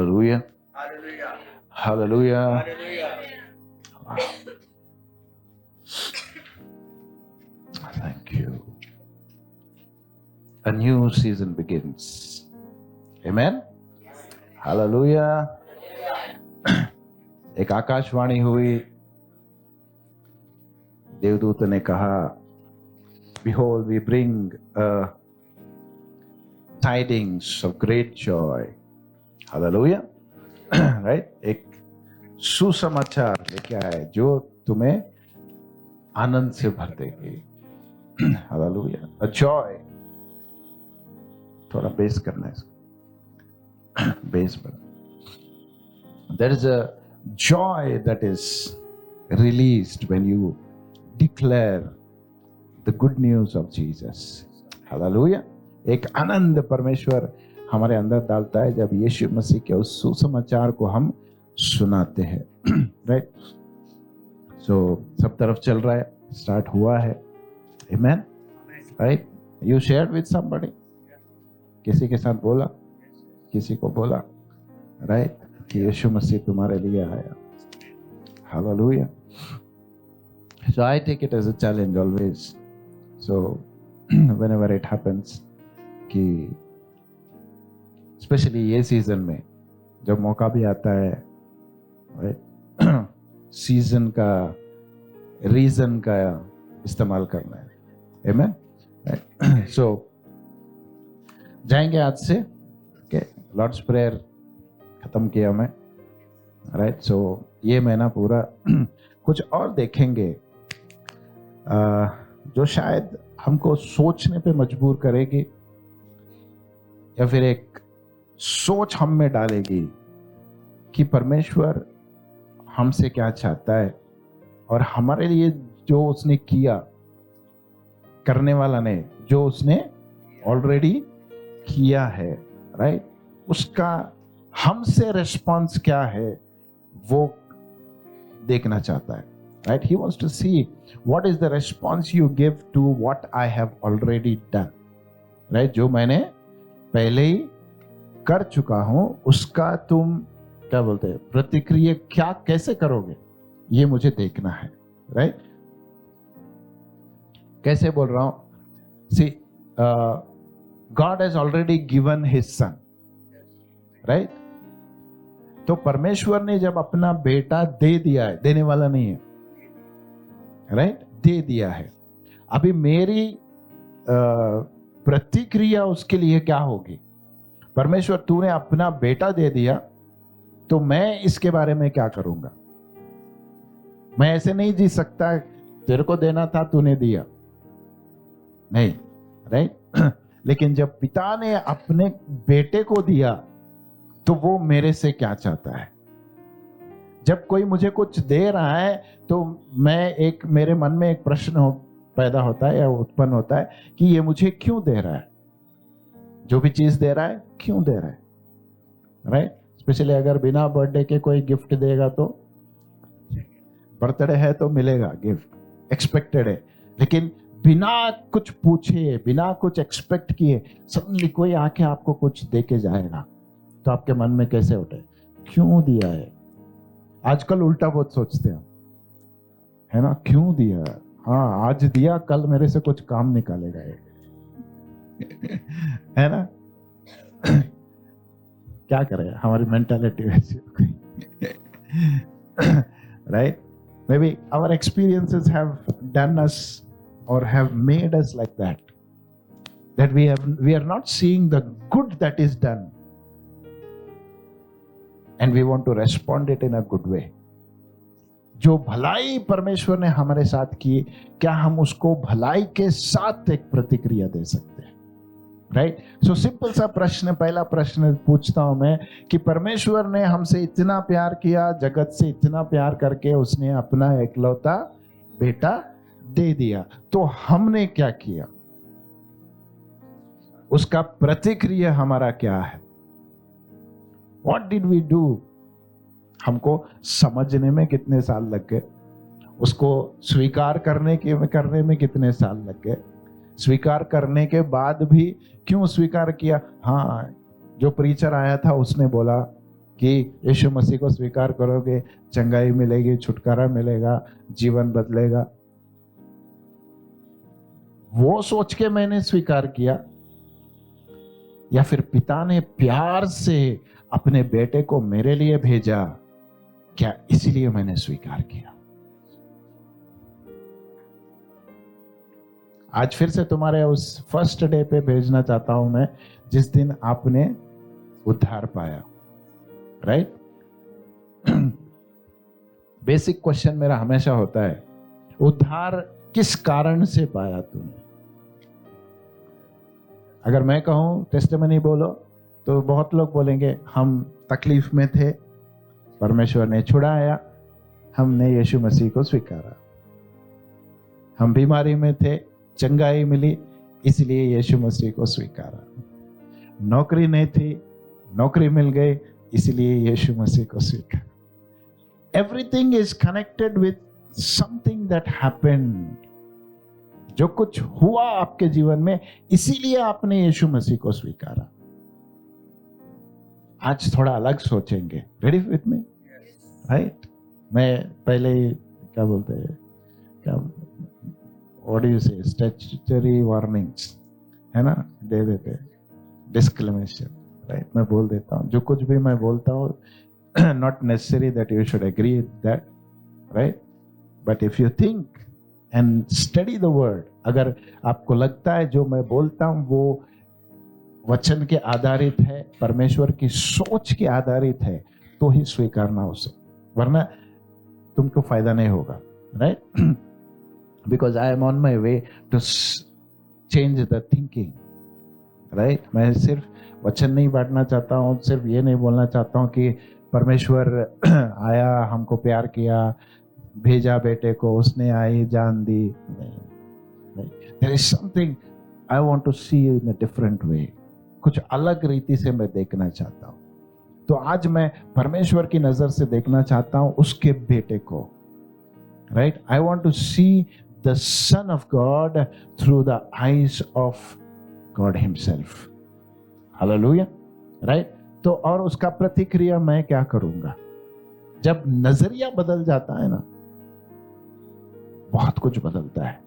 Hallelujah. Hallelujah. Hallelujah. Hallelujah. Thank you. A new season begins. Amen. Hallelujah. एक आकाशवाणी हुई, देवदूत ने कहा, Behold, we bring tidings of great joy. Hallelujah. Right? एक सुसमाचार लेके आए जो तुम्हें आनंद से भर देगी. Hallelujah. A joy. थोड़ा बेस करना है इसको. बेस पर. There is a joy that is released when you declare the good news of Jesus. Hallelujah. एक आनंद परमेश्वर हमारे अंदर डालता है जब यीशु मसीह के उस सुसमाचार को हम सुनाते हैं. राइट. सो सब तरफ चल रहा है, स्टार्ट हुआ है. Amen. Right? You shared with somebody. किसी के साथ बोला, किसी को बोला, राइट, कि यीशु मसीह तुम्हारे लिए आया. Hallelujah. So I take it as a challenge always. So whenever it happens कि स्पेशली ये सीजन में जब मौका भी आता है, राइट, सीजन का रीजन का इस्तेमाल करना है. Amen. So जाएंगे आज से. लॉर्ड्स प्रेयर खत्म किया मैं. राइट. सो ये महीना पूरा कुछ और देखेंगे जो शायद हमको सोचने पे मजबूर करेगी या फिर एक सोच हम में डालेगी कि परमेश्वर हमसे क्या चाहता है और हमारे लिए जो उसने किया, करने वाला ने जो उसने ऑलरेडी किया है, राइट, उसका हमसे रिस्पॉन्स क्या है वो देखना चाहता है. Right. He wants to see what is the response you give to what I have already done. Right. जो मैंने पहले ही कर चुका हूं उसका तुम क्या बोलते हैं, प्रतिक्रिया क्या कैसे करोगे, ये मुझे देखना है. राइट. कैसे बोल रहा हूं? सी, God has already given his son. Right. तो परमेश्वर ने जब अपना बेटा दे दिया है, देने वाला नहीं है, राइट, दे दिया है. अभी मेरी प्रतिक्रिया उसके लिए क्या होगी? परमेश्वर तूने अपना बेटा दे दिया तो मैं इसके बारे में क्या करूंगा? मैं ऐसे नहीं जी सकता, तेरे को देना था तूने दिया नहीं, राइट. लेकिन जब पिता ने अपने बेटे को दिया तो वो मेरे से क्या चाहता है? जब कोई मुझे कुछ दे रहा है तो मेरे मन में एक प्रश्न पैदा होता है या उत्पन्न होता है कि ये मुझे क्यों दे रहा है? जो भी चीज दे रहा है क्यों दे रहा है? राइट. स्पेशली अगर बिना बर्थडे के कोई गिफ्ट देगा तो, बर्थडे है तो मिलेगा गिफ्ट, एक्सपेक्टेड है. लेकिन बिना कुछ पूछे, बिना कुछ एक्सपेक्ट किए सडनली कोई आके आपको कुछ दे के जाएगा तो आपके मन में कैसे उठे? क्यों दिया है? आजकल उल्टा बहुत सोचते हैं, है ना, क्यों दिया? हाँ, आज दिया, कल मेरे से कुछ काम निकालेगा ये. है ना. क्या करें, हमारी मेंटालिटी वैसी हो गई. Right. Maybe our experiences have done us or have made us like that we are not seeing the good that is done and we want to respond it in a good way. जो भलाई परमेश्वर ने हमारे साथ की, क्या हम उसको भलाई के साथ एक प्रतिक्रिया दे सकते हैं? राइट. सो सिंपल सा प्रश्न, पहला प्रश्न पूछता हूं मैं कि परमेश्वर ने हमसे इतना प्यार किया, जगत से इतना प्यार करके उसने अपना एकलौता बेटा दे दिया, तो हमने क्या किया? उसका प्रतिक्रिया हमारा क्या है? What did we do? हमको समझने में कितने साल लग गए, उसको स्वीकार करने में कितने साल लग गए, स्वीकार करने के बाद भी क्यों स्वीकार किया? हाँ, जो प्रीचर आया था उसने बोला कि यीशु मसीह को स्वीकार करोगे, चंगाई मिलेगी, छुटकारा मिलेगा, जीवन बदलेगा। वो सोच के मैंने स्वीकार किया, या फिर पिता ने प्यार से अपने बेटे को मेरे लिए भेजा, क्या इसलिए मैंने स्वीकार किया? आज फिर से तुम्हारे उस फर्स्ट डे पे भेजना चाहता हूं मैं, जिस दिन आपने उद्धार पाया, राइट? बेसिक क्वेश्चन मेरा हमेशा होता है, उद्धार किस कारण से पाया तूने? अगर मैं कहूं टेस्टिमनी बोलो, तो बहुत लोग बोलेंगे हम तकलीफ में थे, परमेश्वर ने छुड़ाया, हमने यीशु मसीह को स्वीकारा। हम बीमारी में थे, चंगाई मिली, इसलिए यीशु मसीह को स्वीकारा। नौकरी नहीं थी, नौकरी मिल गई, इसलिए यीशु मसीह को स्वीकारा। Everything is connected with something that happened. जो कुछ हुआ आपके जीवन में, इसीलिए आपने यीशु मसीह को स्वीकारा। आज थोड़ा अलग सोचेंगे। Ready with me? राइट? मैं पहले ही क्या बोलते हैं, क्या व्हाट डू यू से, स्टैट्यूटरी वार्निंग्स है ना, दे देते हैं, डिस्क्लेमेशन, राइट? मैं बोल देता हूँ, जो कुछ भी मैं बोलता हूँ, not necessary that you should agree with that, right? But if you think and study the word, अगर आपको लगता है जो मैं बोलता हूं वो वचन के आधारित है, परमेश्वर की सोच के आधारित है, तो ही स्वीकारना उसे, वरना तुमको फायदा नहीं होगा, right? Because I am on my way to change the thinking, right? मैं सिर्फ वचन नहीं बांटना चाहता हूँ, सिर्फ ये नहीं बोलना चाहता हूँ कि परमेश्वर आया, हमको प्यार किया, भेजा बेटे को, उसने आई जान दी। नहीं, there is something I want to see in a different way. कुछ अलग रीति से मैं देखना चाहता हूं। तो आज मैं परमेश्वर की नजर से देखना चाहता हूं उसके बेटे को, right? I want to see the son of God through the eyes of God himself. Hallelujah, right? तो और उसका प्रतिक्रिया मैं क्या करूंगा? जब नजरिया बदल जाता है ना, बहुत कुछ बदलता है।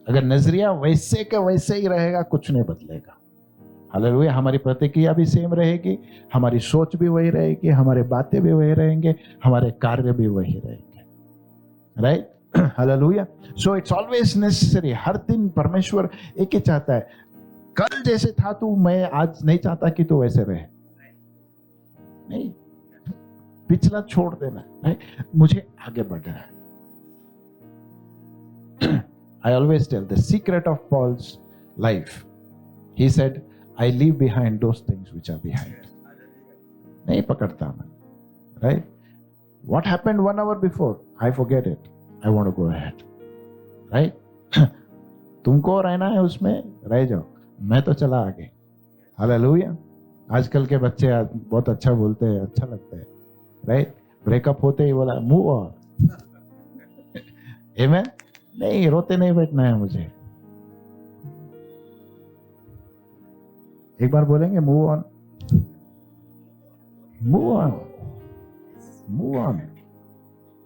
अगर नजरिया वैसे का वैसे ही रहेगा, कुछ नहीं बदलेगा। हालेलुया। हमारी प्रतिक्रिया भी सेम रहेगी, हमारी सोच भी वही रहेगी, हमारे बातें भी वही रहेंगे, हमारे कार्य भी वही रहेंगे, right? Hallelujah. So it's always necessary. हर दिन परमेश्वर एक ही चाहता है, कल जैसे था तू, मैं आज नहीं चाहता कि तू वैसे रहे। नहीं, पिछला छोड़ देना है, मुझे आगे बढ़ना है। I always tell the secret of Paul's life. He said, I leave behind those things which are behind. नहीं पकड़ता मैं, right? What happened 1 hour before? I forget it. I want to go ahead, right? तुमको रहना है उसमें, रह जाओ, मैं तो चला आगे। हालेलुया। आजकल के बच्चे बहुत अच्छा बोलते हैं, अच्छा लगता है, राइट? ब्रेकअप होते ही बोला मूव ऑन। आमेन। नहीं, रोते नहीं बैठना है मुझे। एक बार बोलेंगे move on, move on, move on.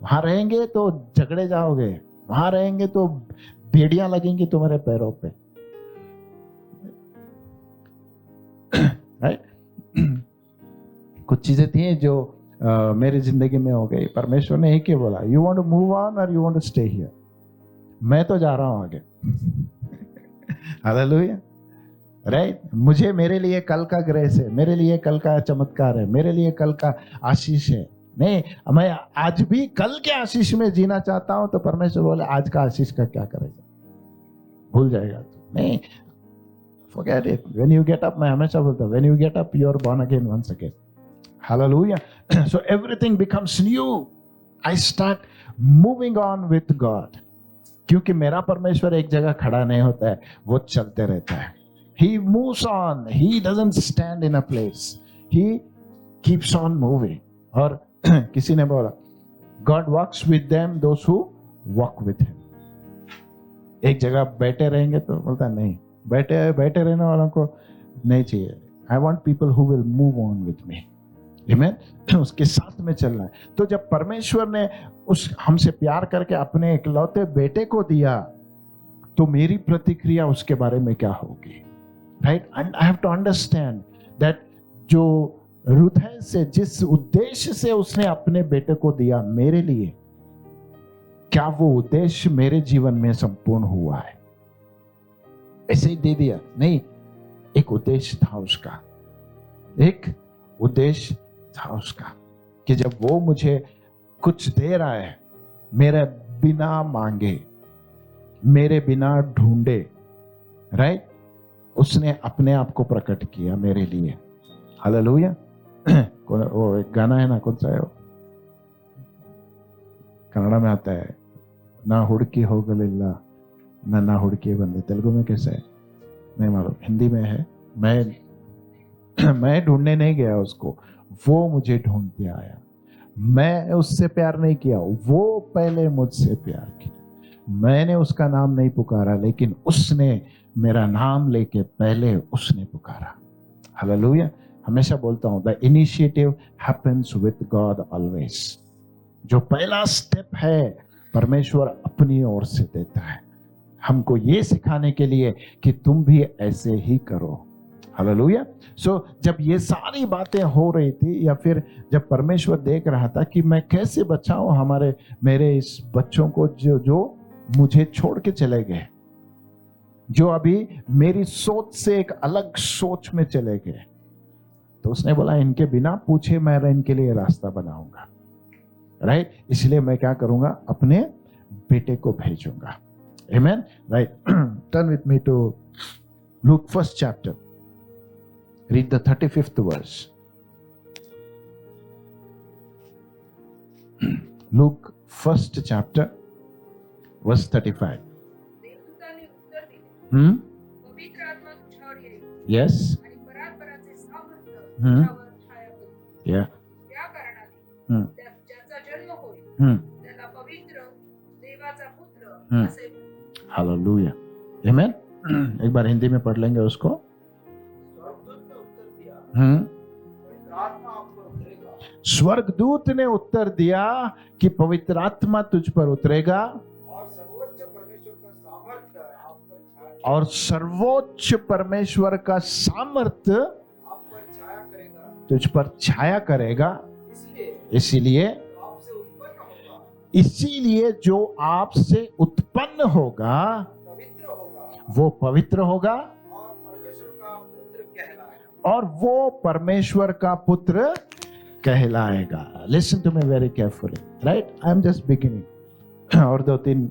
वहां रहेंगे तो झगड़े जाओगे, वहां रहेंगे तो बेड़ियां लगेंगी तुम्हारे पैरों पे, राइट? कुछ चीजें थी जो मेरी जिंदगी में हो गई। परमेश्वर ने एक ही बोला, you want to move on और you want to stay here. मैं तो जा रहा हूं आगे। Hallelujah, right? मुझे, मेरे लिए कल का ग्रेस है, मेरे लिए कल का चमत्कार है, मेरे लिए कल का आशीष है। नहीं, मैं आज भी कल के आशीष में जीना चाहता हूं, तो परमेश्वर बोले आज का आशीष का क्या करेगा, भूल जाएगा तू। नहीं, forget it. When you get up, मैं हमेशा बोलता हूं, when you get up, you are born again once again. Hallelujah. So everything becomes new. I start moving on with God. क्योंकि मेरा परमेश्वर एक जगह खड़ा नहीं होता है, वो चलते रहता है। He moves on. He doesn't stand in a place. He keeps on moving. और किसी ने बोला, God walks with them those who walk with him. एक जगह बैठे रहेंगे तो बोलता नहीं, बैठे रहने वालों को नहीं चाहिए। I want people who will move on with me. आमीन। उसके साथ में चलना है। तो जब परमेश्वर ने उस हमसे प्यार करके अपने इकलौते बेटे को दिया, तो मेरी प्रतिक्रिया उसके बारे में क्या होगी, right? And I have to understand that जो हृदय से, जिस उद्देश्य से उसने अपने बेटे को दिया मेरे लिए, क्या वो उद्देश्य मेरे जीवन में संपूर्ण हुआ है? ऐसे ही दे दिया नहीं, एक उद्देश्य था उसका, एक उद्देश्य था उसका, कि जब वो मुझे कुछ दे रहा है, मेरे बिना मांगे, मेरे बिना ढूंढे, राइट, उसने अपने आप को प्रकट किया मेरे लिए। हालेलुया। वो एक गाना है ना, कौन सा है वो, कन्नड़ा में आता है, ना हुड़की होगलिल्ला ना हुड़की बंदे। तेलुगु में कैसा है नहीं मालूम, हिंदी में है। मैं ढूंढने नहीं गया उसको, वो मुझे ढूंढते आया। मैं उससे प्यार नहीं किया, वो पहले मुझसे प्यार किया। मैंने उसका नाम नहीं पुकारा, लेकिन उसने मेरा नाम लेके पहले उसने पुकारा। हालेलुया। हमेशा बोलता हूं, the initiative happens with God always. जो पहला स्टेप है परमेश्वर अपनी ओर से देता है, हमको ये सिखाने के लिए कि तुम भी ऐसे ही करो। हालेलुया। सो जब ये सारी बातें हो रही थी, या फिर जब परमेश्वर देख रहा था कि मैं कैसे बचाऊं मेरे इस बच्चों को जो मुझे छोड़ के चले गए, जो अभी मेरी सोच से एक अलग सोच में चले गए, तो उसने बोला इनके बिना पूछे मैं इनके लिए रास्ता बनाऊंगा, राइट? इसलिए मैं क्या करूंगा, अपने बेटे को भेजूंगा। Amen, right? Turn with me to look 1st chapter. Read the 35th verse. Luke 1st chapter, verse 35. Yes. Yeah. Hallelujah. Amen. एक बार हिंदी में पढ़ लेंगे उसको। स्वर्गदूत ने उत्तर दिया कि पवित्र आत्मा तुझ पर उतरेगा और सर्वोच्च परमेश्वर का सामर्थ्य तुझ पर छाया करेगा। इसीलिए जो आपसे उत्पन्न होगा वो पवित्र होगा और वो परमेश्वर का पुत्र कहलाएगा। Listen to me very carefully, right? I am just beginning और 2-3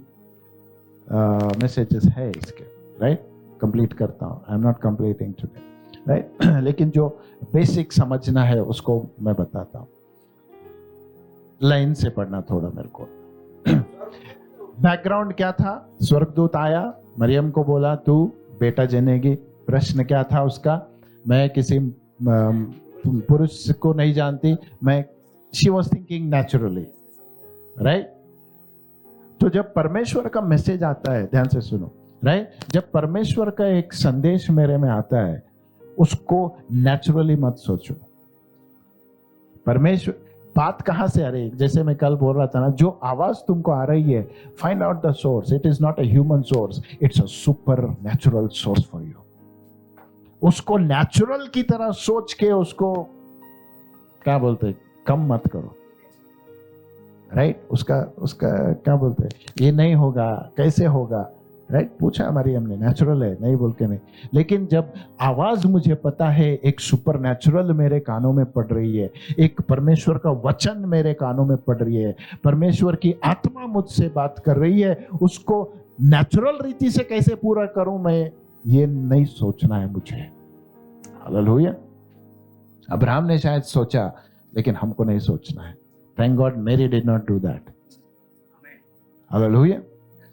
मैसेजेस है इसके, राइट? कंप्लीट करता हूं। I am not completing today, right? लेकिन जो बेसिक समझना है उसको मैं बताता हूं। लाइन से पढ़ना थोड़ा मेरे को। बैकग्राउंड क्या था? स्वर्गदूत आया, मरियम को बोला तू बेटा जनेगी। प्रश्न क्या था उसका? मैं किसी पुरुष को नहीं जानती, मैं she was thinking naturally, right? तो जब परमेश्वर का मैसेज आता है, ध्यान से सुनो, राइट? जब परमेश्वर का एक संदेश मेरे में आता है, उसको नेचुरली मत सोचो। परमेश्वर बात कहां से आ रही है? जैसे मैं कल बोल रहा था ना, जो आवाज तुमको आ रही है, find out the source. It is not a human source, it's a super natural source for you. उसको नेचुरल की तरह सोच के उसको क्या बोलते, कम मत करो, राइट? उसका क्या बोलते, ये नहीं होगा, कैसे होगा, राइट? पूछा हमारी हमने, नेचुरल है नहीं बोल के नहीं। लेकिन जब आवाज मुझे पता है एक सुपर नेचुरल मेरे कानों में पड़ रही है, एक परमेश्वर का वचन मेरे कानों में पड़ रही है, परमेश्वर की आत्मा मुझसे बात कर रही है, उसको नेचुरल रीति से कैसे पूरा करूं मैं, ये नहीं सोचना है मुझे। हालेलुया। अब्राहम ने शायद सोचा, लेकिन हमको नहीं सोचना है। Thank God Mary did not do that. Hallelujah,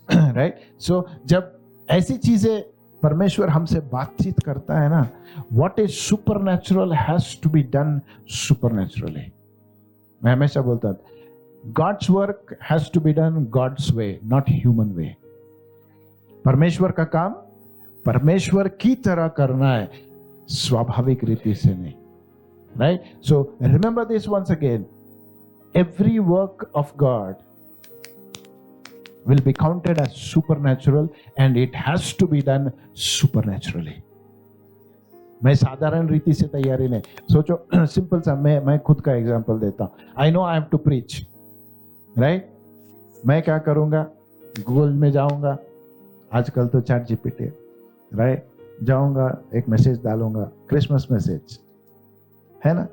right? So जब ऐसी चीजें परमेश्वर हमसे बातचीत करता है ना, what is super natural has to be done super naturally. मैं हमेशा बोलता हूं, God's work has to be done God's way, not human way. परमेश्वर का काम परमेश्वर की तरह करना है, स्वाभाविक रीति से नहीं, right? So remember this once again. Every work of God will be counted as supernatural and it has to be done supernaturally. मैं साधारण रीति से तैयारी नहीं, सोचो सिंपल सा, मैं खुद का एग्जांपल देता हूं. I know I have to preach, right? मैं क्या करूंगा? गूगल में जाऊंगा, आजकल तो चैट जीपीटी, राइट? जाऊंगा, एक मैसेज डालूंगा, क्रिसमस मैसेज, है ना?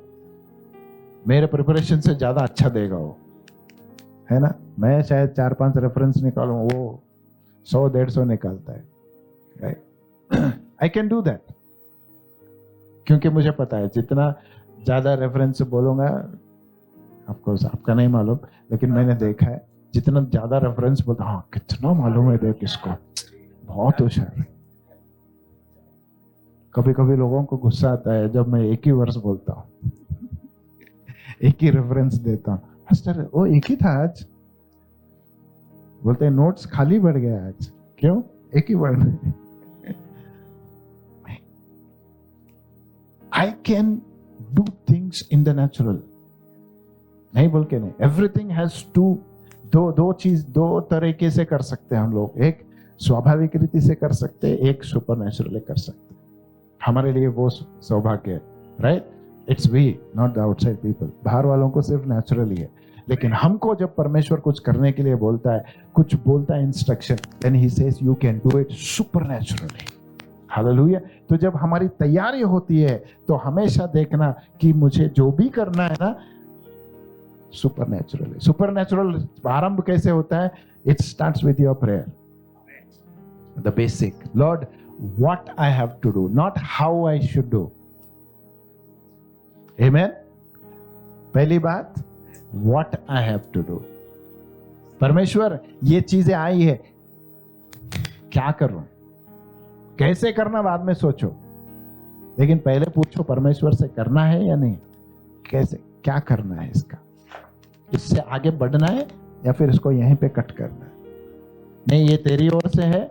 मेरे प्रिपरेशन से ज्यादा अच्छा देगा वो, है ना? मैं शायद 4-5 रेफरेंस निकालूं, वो 100-150 निकालता है, right? I can do that, क्योंकि मुझे पता है जितना ज्यादा रेफरेंस बोलूंगा, आपको आपका नहीं मालूम, लेकिन मैंने देखा है जितना ज्यादा रेफरेंस बोलता, हाँ कितना मालूम है देख इसको, बहुत होशियार है. कभी कभी लोगों को गुस्सा आता है जब मैं एक ही वर्ष बोलता हूँ, एक ही रेफरेंस देता हूँ. मास्टर वो एक ही था आज, बोलते हैं नोट्स खाली बढ़ गया आज. क्यों? एक ही word. I can do things in the natural. नहीं बोल के नहीं. Everything has to, दो तरीके से कर सकते हैं हम लोग. एक स्वाभाविक रीति से कर सकते हैं, एक सुपर नेचुरली कर सकते हैं. हमारे लिए वो सौभाग्य है, right? It's we, not the outside people. बाहर वालों को सिर्फ नेचुरली है, लेकिन हमको जब परमेश्वर कुछ करने के लिए बोलता है, कुछ बोलता है instruction, then he says you can do it supernaturally. Hallelujah. तो जब हमारी तैयारी होती है तो हमेशा देखना कि मुझे जो भी करना है ना, सुपर नेचुरल. सुपर नेचुरल आरंभ कैसे होता है? It starts with your prayer, the basic. Lord, what I have to do, not how I should do. Amen. पहली बात, what I have to do. परमेश्वर ये चीजें आई है, क्या करूं? कैसे करना बाद में सोचो, लेकिन पहले पूछो परमेश्वर से करना है या नहीं, कैसे, क्या करना है, इसका, इससे आगे बढ़ना है या फिर इसको यहीं पे कट करना है. नहीं, ये तेरी ओर से है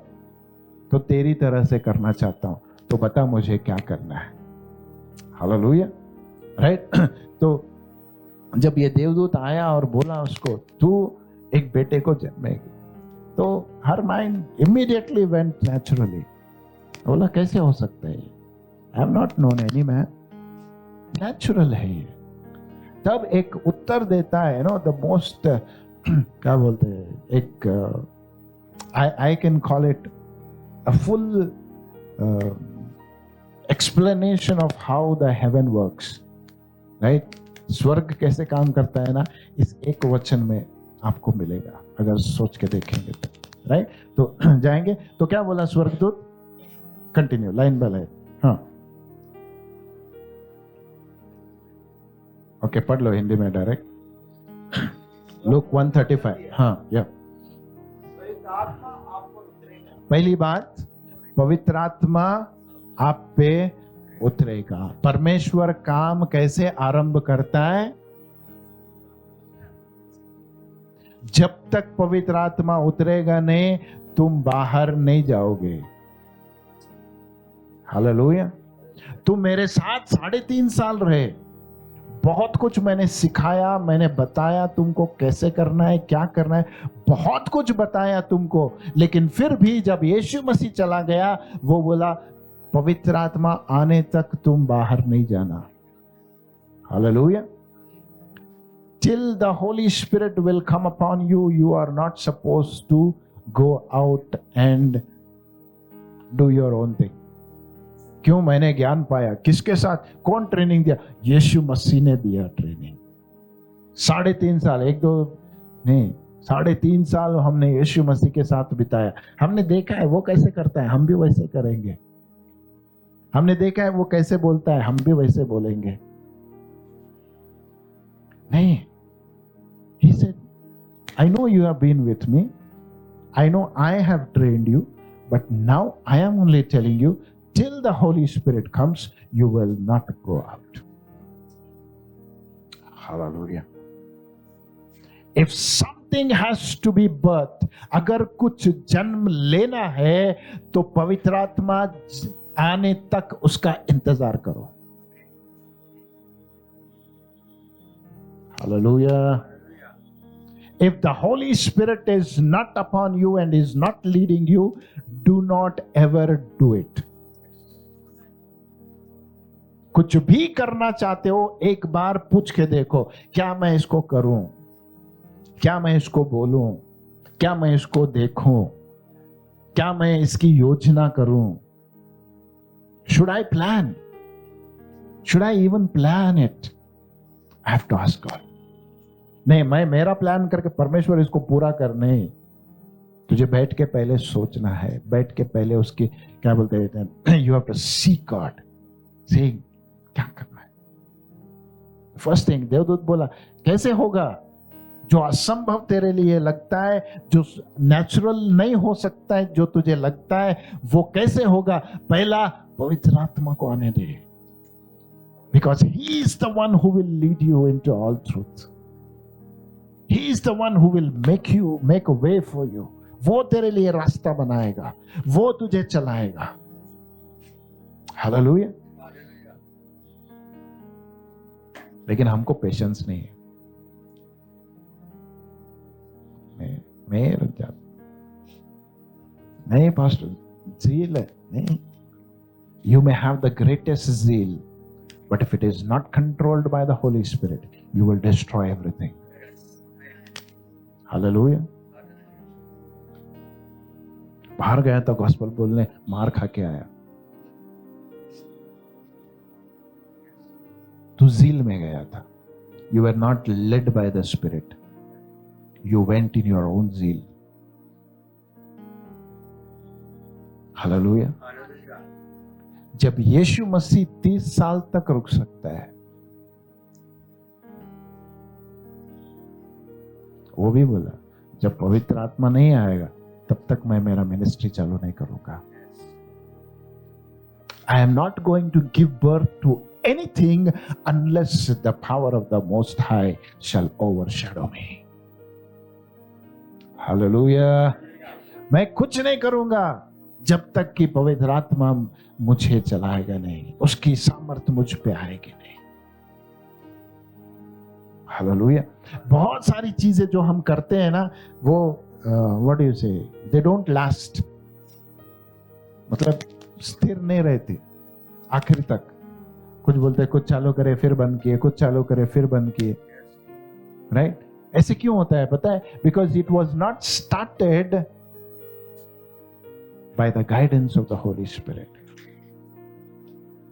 तो तेरी तरह से करना चाहता हूं, तो बता मुझे क्या करना है. Hallelujah, right? तो जब ये देवदूत आया और बोला उसको, तू एक बेटे को जन्मेगी, तो her mind immediately went naturally. बोला कैसे हो सकता है, I have not known any man, natural है ये. तब एक उत्तर देता है, नो द मोस्ट, क्या बोलते हैं, एक I can call it a full explanation of how the haven works, right? स्वर्ग कैसे काम करता है ना, इस एक वचन में आपको मिलेगा अगर सोच के देखेंगे तो, राइट? तो जाएंगे तो क्या बोला स्वर्गदूत? Continue, line by line. हाँ, ओके, पढ़ लो हिंदी में डायरेक्ट. लुक 135. हाँ, या पहली बात, पवित्र आत्मा आप पे उतरेगा. परमेश्वर काम कैसे आरंभ करता है? जब तक पवित्र आत्मा उतरेगा नहीं, तुम बाहर नहीं जाओगे. हालेलुया. तुम मेरे साथ 3.5 साल रहे, बहुत कुछ मैंने सिखाया, मैंने बताया तुमको कैसे करना है, क्या करना है, बहुत कुछ बताया तुमको. लेकिन फिर भी जब यीशु मसीह चला गया, वो बोला पवित्र आत्मा आने तक तुम बाहर नहीं जाना. Hallelujah. Till the Holy Spirit will come upon you, you are not supposed to go out and do your own thing. क्यों? मैंने ज्ञान पाया. किसके साथ? कौन ट्रेनिंग दिया? यीशु मसीह ने दिया ट्रेनिंग. 3.5 साल, 1-2 नहीं, 3.5 साल हमने यीशु मसीह के साथ बिताया. हमने देखा है वो कैसे करता है, हम भी वैसे करेंगे. हमने देखा है वो कैसे बोलता है, हम भी वैसे बोलेंगे. नहीं, he said, I know you have been with me, I know I have trained you, but now I am only telling you, till the Holy Spirit comes, you will not go out. Hallelujah. If something has to be birthed, अगर कुछ जन्म लेना है तो पवित्र आत्मा आने तक उसका इंतजार करो. Hallelujah. If the Holy Spirit is not upon you and is not leading you, do not ever do it. कुछ भी करना चाहते हो, एक बार पूछ के देखो, क्या मैं इसको करूं, क्या मैं इसको बोलूं, क्या मैं इसको देखूं, क्या मैं इसकी योजना करूं? Should I plan? Should I even plan it? I have to ask God. नहीं, मैं मेरा प्लान करके परमेश्वर इसको पूरा कर, नहीं, तुझे बैठ के पहले सोचना है, बैठ के पहले उसकी क्या बोलते हैं, you have to seek God, से क्या करना है। फर्स्ट थिंग, देवदूत बोला कैसे होगा? जो असंभव तेरे लिए लगता है, जो नेचुरल नहीं हो सकता है, जो तुझे लगता है, वो कैसे होगा? पहला पवित्र आत्मा को आने दे, because he is the one who will lead you into all truth. He is the one who will make a way for you. वो तेरे लिए रास्ता बनाएगा, वो तुझे चलाएगा। हालेलुया। लेकिन हमको पेशेंस नहीं है। नहीं पास्टर, zeal है, नहीं। You may have the greatest zeal, but if it is not controlled by the Holy Spirit, you will destroy everything. Hallelujah. बाहर गया था गॉस्पेल बोलने, मार खा के आया। तू ज़ील में गया था। You were not led by the Spirit. You went in your own zeal. Hallelujah. जब यीशु मसीह 30 साल तक रुक सकता है, वो भी बोला जब पवित्र आत्मा नहीं आएगा तब तक मैं मेरा मिनिस्ट्री चालू नहीं करूंगा। I am not going to give birth to anything unless the power of the Most High shall overshadow me. Hallelujah. मैं कुछ नहीं करूंगा जब तक कि पवित्र आत्मा मुझे चलाएगा नहीं, उसकी सामर्थ मुझ पे आएगी नहीं। हालेलुया। बहुत सारी चीजें जो हम करते हैं ना, वो व्हाट डू यू से, दे डोंट लास्ट, मतलब स्थिर नहीं रहती आखिर तक। कुछ बोलते हैं कुछ चालू करे फिर बंद किए, कुछ चालू करे फिर बंद किए, राइट? ऐसे क्यों होता है पता है? Because it was not started by the guidance of the Holy spirit.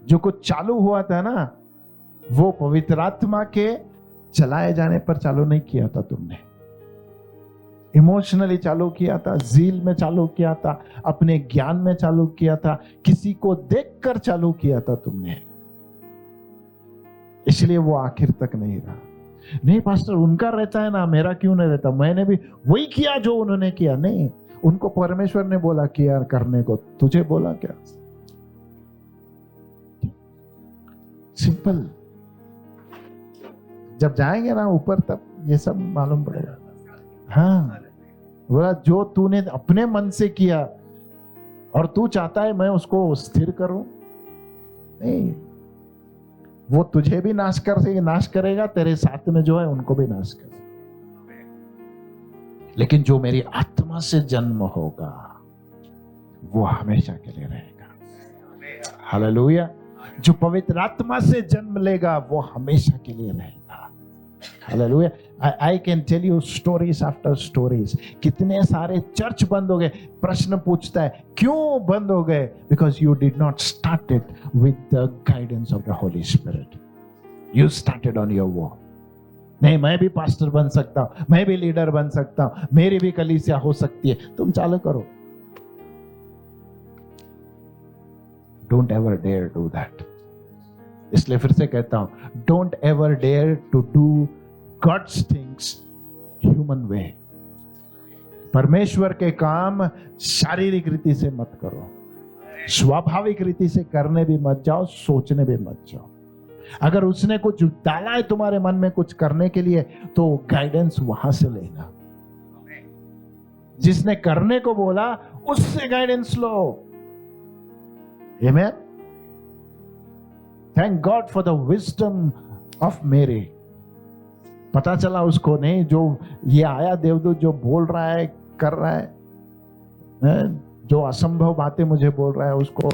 जो कुछ चालू हुआ था ना, वो पवित्र आत्मा के चलाए जाने पर चालू नहीं किया था तुमने। इमोशनली चालू किया था, ज़ील में चालू किया था, अपने ज्ञान में चालू किया था, किसी को देखकर चालू किया था तुमने, इसलिए वो आखिर तक नहीं रहा। नहीं पास्टर, उनका रहता है ना, मेरा क्यों नहीं रहता? मैंने भी वही किया जो उन्होंने किया। नहीं, उनको परमेश्वर ने बोला किया करने को, तुझे बोला क्या? सिंपल। जब जाएंगे ना ऊपर तब ये सब मालूम पड़ेगा। हाँ, बोला जो तूने अपने मन से किया और तू चाहता है मैं उसको स्थिर करूं, नहीं, वो तुझे भी नाश करेगा, तेरे साथ में जो है उनको भी नाश करेगा। लेकिन जो मेरी आत्मा से जन्म होगा वो हमेशा के लिए रहेगा। हालेलुया। जो पवित्र आत्मा से जन्म लेगा वो हमेशा के लिए रहेगा। Hallelujah. I can tell you stories after stories. कितने सारे चर्च बंद हो गए। प्रश्न पूछता है क्यों बंद हो गए? Because you did not start it with the guidance of the Holy Spirit. You started on your own. नहीं, मैं भी पास्टर बन सकता हूं, मैं भी लीडर बन सकता हूं, मेरी भी कलीसिया हो सकती है। तुम चालू करो। Don't ever dare do that. इसलिए फिर से कहता हूं, don't ever dare to do God's things human way. परमेश्वर के काम शारीरिक रीति से मत करो, स्वाभाविक रीति से करने भी मत जाओ, सोचने भी मत जाओ। अगर उसने कुछ डाला है तुम्हारे मन में कुछ करने के लिए, तो गाइडेंस वहां से लेना। जिसने करने को बोला उससे guidance low. Amen. Thank God for the wisdom of Mary. पता चला उसको नहीं, जो ये आया देवदूत जो बोल रहा है, कर रहा है, जो असंभव बातें मुझे बोल रहा है, उसको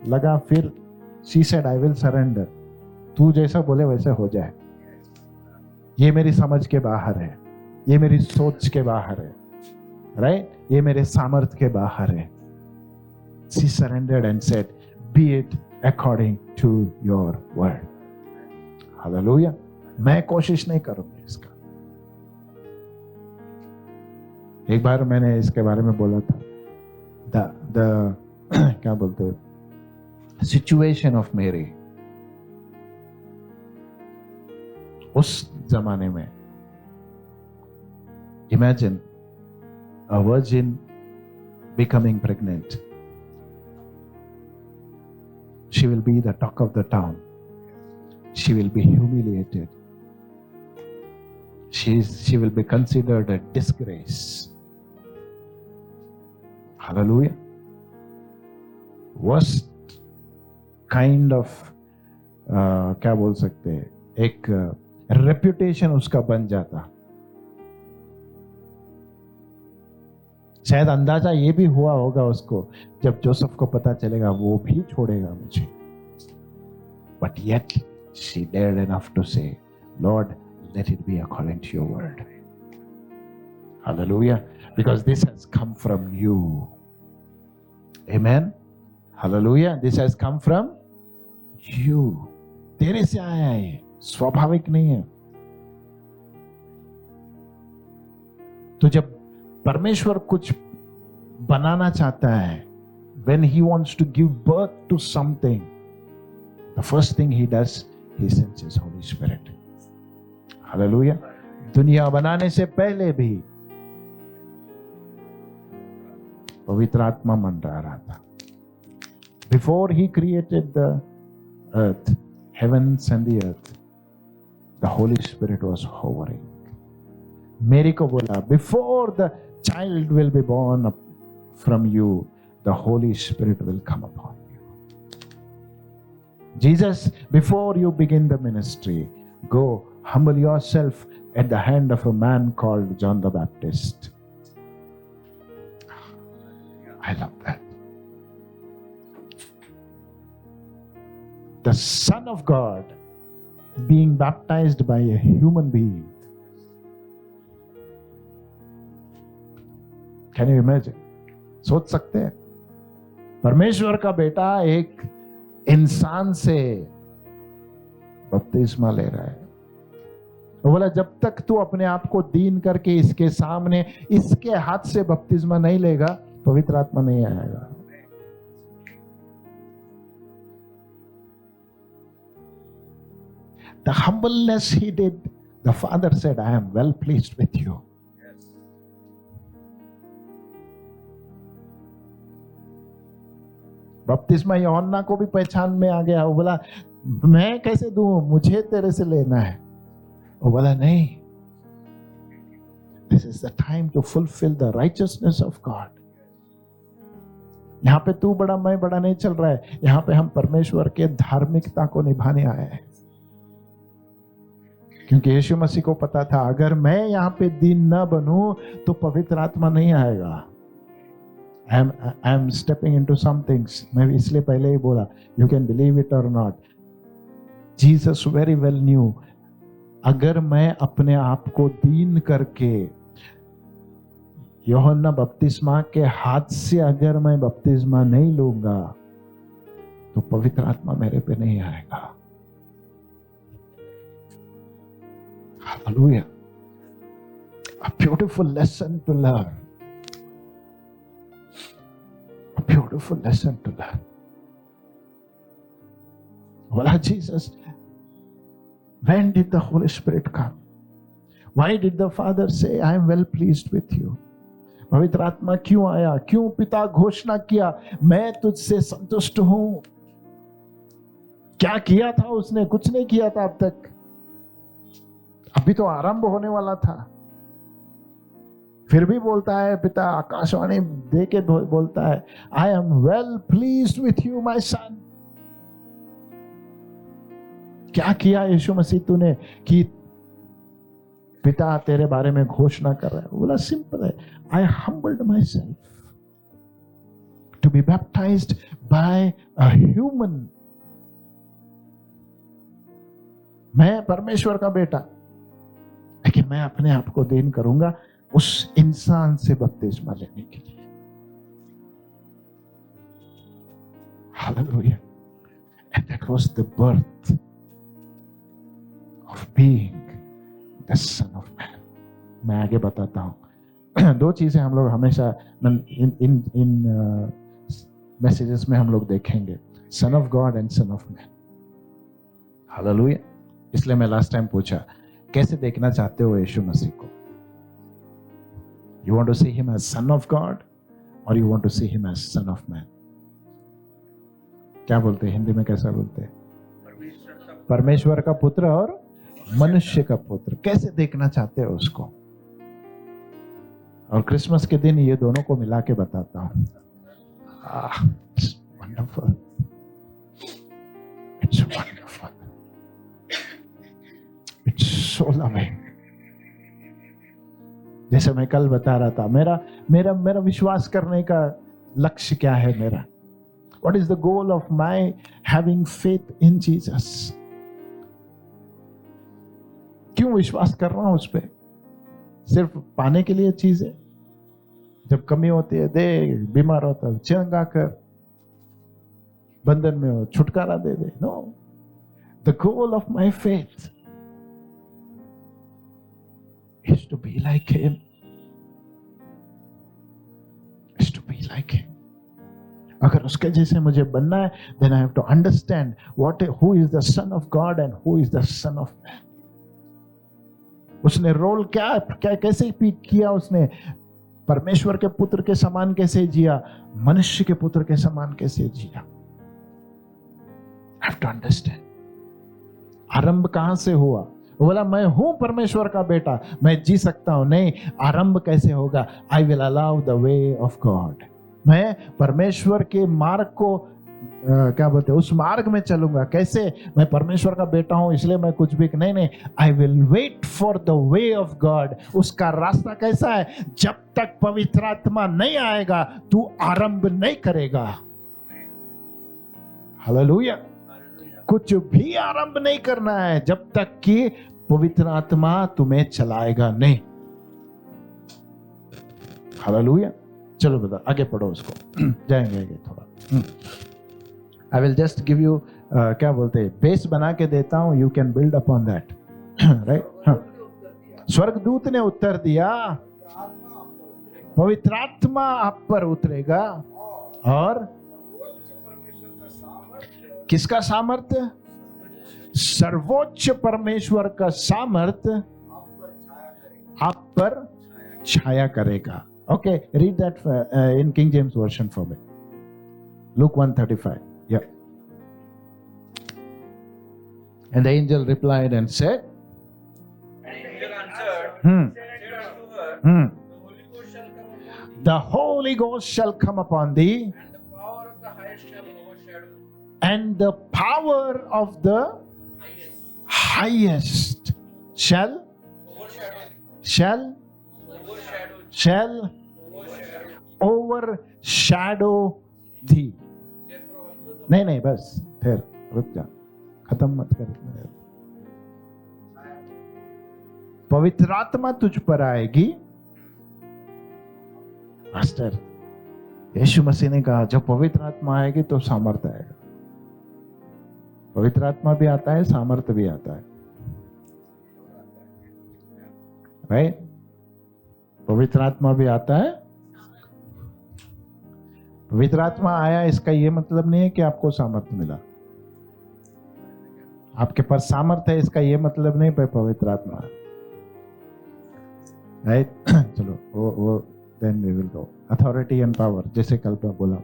लगा फिर she said I will surrender, तू जैसा बोले वैसे हो जाए, ये मेरी समझ के बाहर है, ये मेरी सोच के बाहर है, राइट, ये मेरे सामर्थ्य के बाहर है. She surrendered and said, be it according to your word. Hallelujah. मैं कोशिश नहीं करूंगा इसका. एक बार मैंने इसके बारे में बोला था, द क्या बोलते हैं, सिचुएशन ऑफ मेरी. उस जमाने में imagine a virgin becoming pregnant. She will be the talk of the town. She will be humiliated. She will be considered a disgrace. Hallelujah. Worst kind of क्या बोल सकते हैं, एक reputation उसका बन जाता. शायद अंदाजा ये भी हुआ होगा उसको, जब जोसेफ को पता चलेगा वो भी छोड़ेगा मुझे. But yet she dared enough to say, Lord, let it be according to your word. Hallelujah. Because this has come from you. Amen. Hallelujah. This has come from you. तेरे से आया है, स्वाभाविक नहीं है. तो जब परमेश्वर कुछ बनाना चाहता है, when he wants to give birth to something, the first thing he does, he sends his Holy Spirit. Hallelujah. दुनिया बनाने से पहले भी पवित्र आत्मा मंडरा रहा था. Before he created the earth, heavens and the earth, the Holy Spirit was hovering. मेरी को बोला, before the child will be born from you, the Holy Spirit will come upon you. Jesus, before you begin the ministry, go humble yourself at the hand of a man called John the Baptist. I love that. The Son of God being baptized by a human being. Can you imagine? सोच सकते हैं, परमेश्वर का बेटा एक इंसान से बपतिस्मा ले रहा है. वो बोला, जब तक तू अपने आप को दीन करके इसके सामने इसके हाथ से बपतिस्मा नहीं लेगा, पवित्र आत्मा नहीं आएगा. The humbleness he did, the Father said, I am well pleased with you. बपतिस्मा यूहन्ना को भी पहचान में आ गया. वो बोला, मैं कैसे दूं, मुझे तेरे से लेना है. वो बोला, नहीं, this is the time to fulfill the righteousness of God. यहां पे तू बड़ा मैं बड़ा नहीं चल रहा है, यहां पे हम परमेश्वर के धार्मिकता को निभाने आए हैं. क्योंकि यीशु मसीह को पता था, अगर मैं यहां पे दीन न बनूं तो पवित्र आत्मा नहीं आएगा. I am stepping into some things. मैं इसलिए पहले ही बोला, you can believe it or not. Jesus very well knew, अगर मैं अपने आप को दीन करके यूहन्ना बपतिस्मा के हाथ से अगर मैं बपतिस्मा नहीं लूंगा तो पवित्र आत्मा मेरे पे नहीं आएगा. Hallelujah. A beautiful lesson to learn. A beautiful lesson to learn. Well, Jesus, when did the Holy Spirit come? Why did the Father say, I am well pleased with you? पवित्र आत्मा क्यों आया? क्यों पिता घोषणा किया, मैं तुझसे संतुष्ट हूं? क्या किया था उसने? कुछ नहीं किया था अब तक. अभी तो आरंभ होने वाला था. फिर भी बोलता है, पिता आकाशवाणी दे के बोलता है, I am well pleased with you my son. क्या किया यीशु मसीह तूने कि पिता तेरे बारे में घोषणा कर रहा है। बोला सिंपल है, I humbled my self to be baptised by a human. मैं परमेश्वर का बेटा, लेकिन मैं अपने आप को देन करूंगा उस इंसान से बपतिस्मा लेने के लिए। Hallelujah. And that was the birth of being the Son of Man. मैं आगे बताता हूं। दो चीजें हम लोग हमेशा इन मैसेजेस में हम लोग देखेंगे, सन of God and sun of man. Hallelujah. इसलिए मैं लास्ट टाइम पूछा, कैसे देखना चाहते हो यीशु मसीह को? You want to see him as son of God और you want to see him as son of man? क्या बोलते हैं हिंदी में, कैसा बोलते हैं? परमेश्वर का पुत्र और मनुष्य का पुत्र। कैसे देखना चाहते हो उसको? और क्रिसमस के दिन ये दोनों को मिला के बताता हूं। Wonderful, it's wonderful, it's so loving. जैसे मैं कल बता रहा था, मेरा विश्वास करने का लक्ष्य क्या है मेरा? What is the goal of my having faith in Jesus? क्यों विश्वास कर रहा हूं उस पे? सिर्फ पाने के लिए चीजें? जब कमी होती है दे, बीमार होता है चंगा कर, बंधन में हो छुटकारा दे दे। No, the goal of my faith is to be like him. Is to be like him. अगर उसके जैसे मुझे बनना है, then I have to understand who is the Son of God and who is the Son of Man. उसने role क्या कैसे किया? उसने परमेश्वर के पुत्र के समान कैसे जिया, मनुष्य के पुत्र के समान कैसे जिया? I have to understand. आरंभ कहां से हुआ? वो बोला मैं हूं परमेश्वर का बेटा, मैं जी सकता हूं। नहीं, आरंभ कैसे होगा? I will allow the way of God. मैं परमेश्वर के मार्ग को क्या बोलते हैं, उस मार्ग में चलूंगा। कैसे? मैं परमेश्वर का बेटा हूं इसलिए मैं कुछ भी नहीं, I will wait for the way of God. उसका रास्ता कैसा है? जब तक पवित्र आत्मा नहीं आएगा तू आरंभ नहीं करेगा। हालेलुया। कुछ भी आरंभ नहीं करना है जब तक कि पवित्र आत्मा तुम्हें चलाएगा नहीं। हालेलुया। चलो बता, आगे पढ़ो उसको। जाएंगे आगे थोड़ा। I will just give you क्या बोलते हैं, बेस बना के देता हूं, you can build upon that. Right. स्वर्गदूत ने उत्तर दिया, पवित्र आत्मा आप पर उतरेगा और किसका सामर्थ्य? सर्वोच्च परमेश्वर का सामर्थ्य आप पर छाया करेगा। Okay, read that in King James Version for me. Luke 1:35. Yeah. And the angel replied and said, and the angel answered, said unto her, the Holy Ghost shall come upon thee, and the power of the highest shall overshadow thee. And the power of the highest shall overshadow thee. नहीं बस फिर रुक जा, खत्म मत कर। पवित्र आत्मा तुझ पर आएगी। मास्टर यीशु मसीह ने कहा जब पवित्र आत्मा आएगी तो सामर्थ्य आएगा। पवित्र आत्मा भी आता है, सामर्थ्य भी आता है। राइट? पवित्र आत्मा भी आता है। पवित्र आत्मा आया इसका यह मतलब नहीं है कि आपको सामर्थ्य मिला। आपके पास सामर्थ्य है इसका यह मतलब नहीं पर पवित्र आत्मा। राइट? चलो वो then we will go authority and power, जैसे कल पे बोला।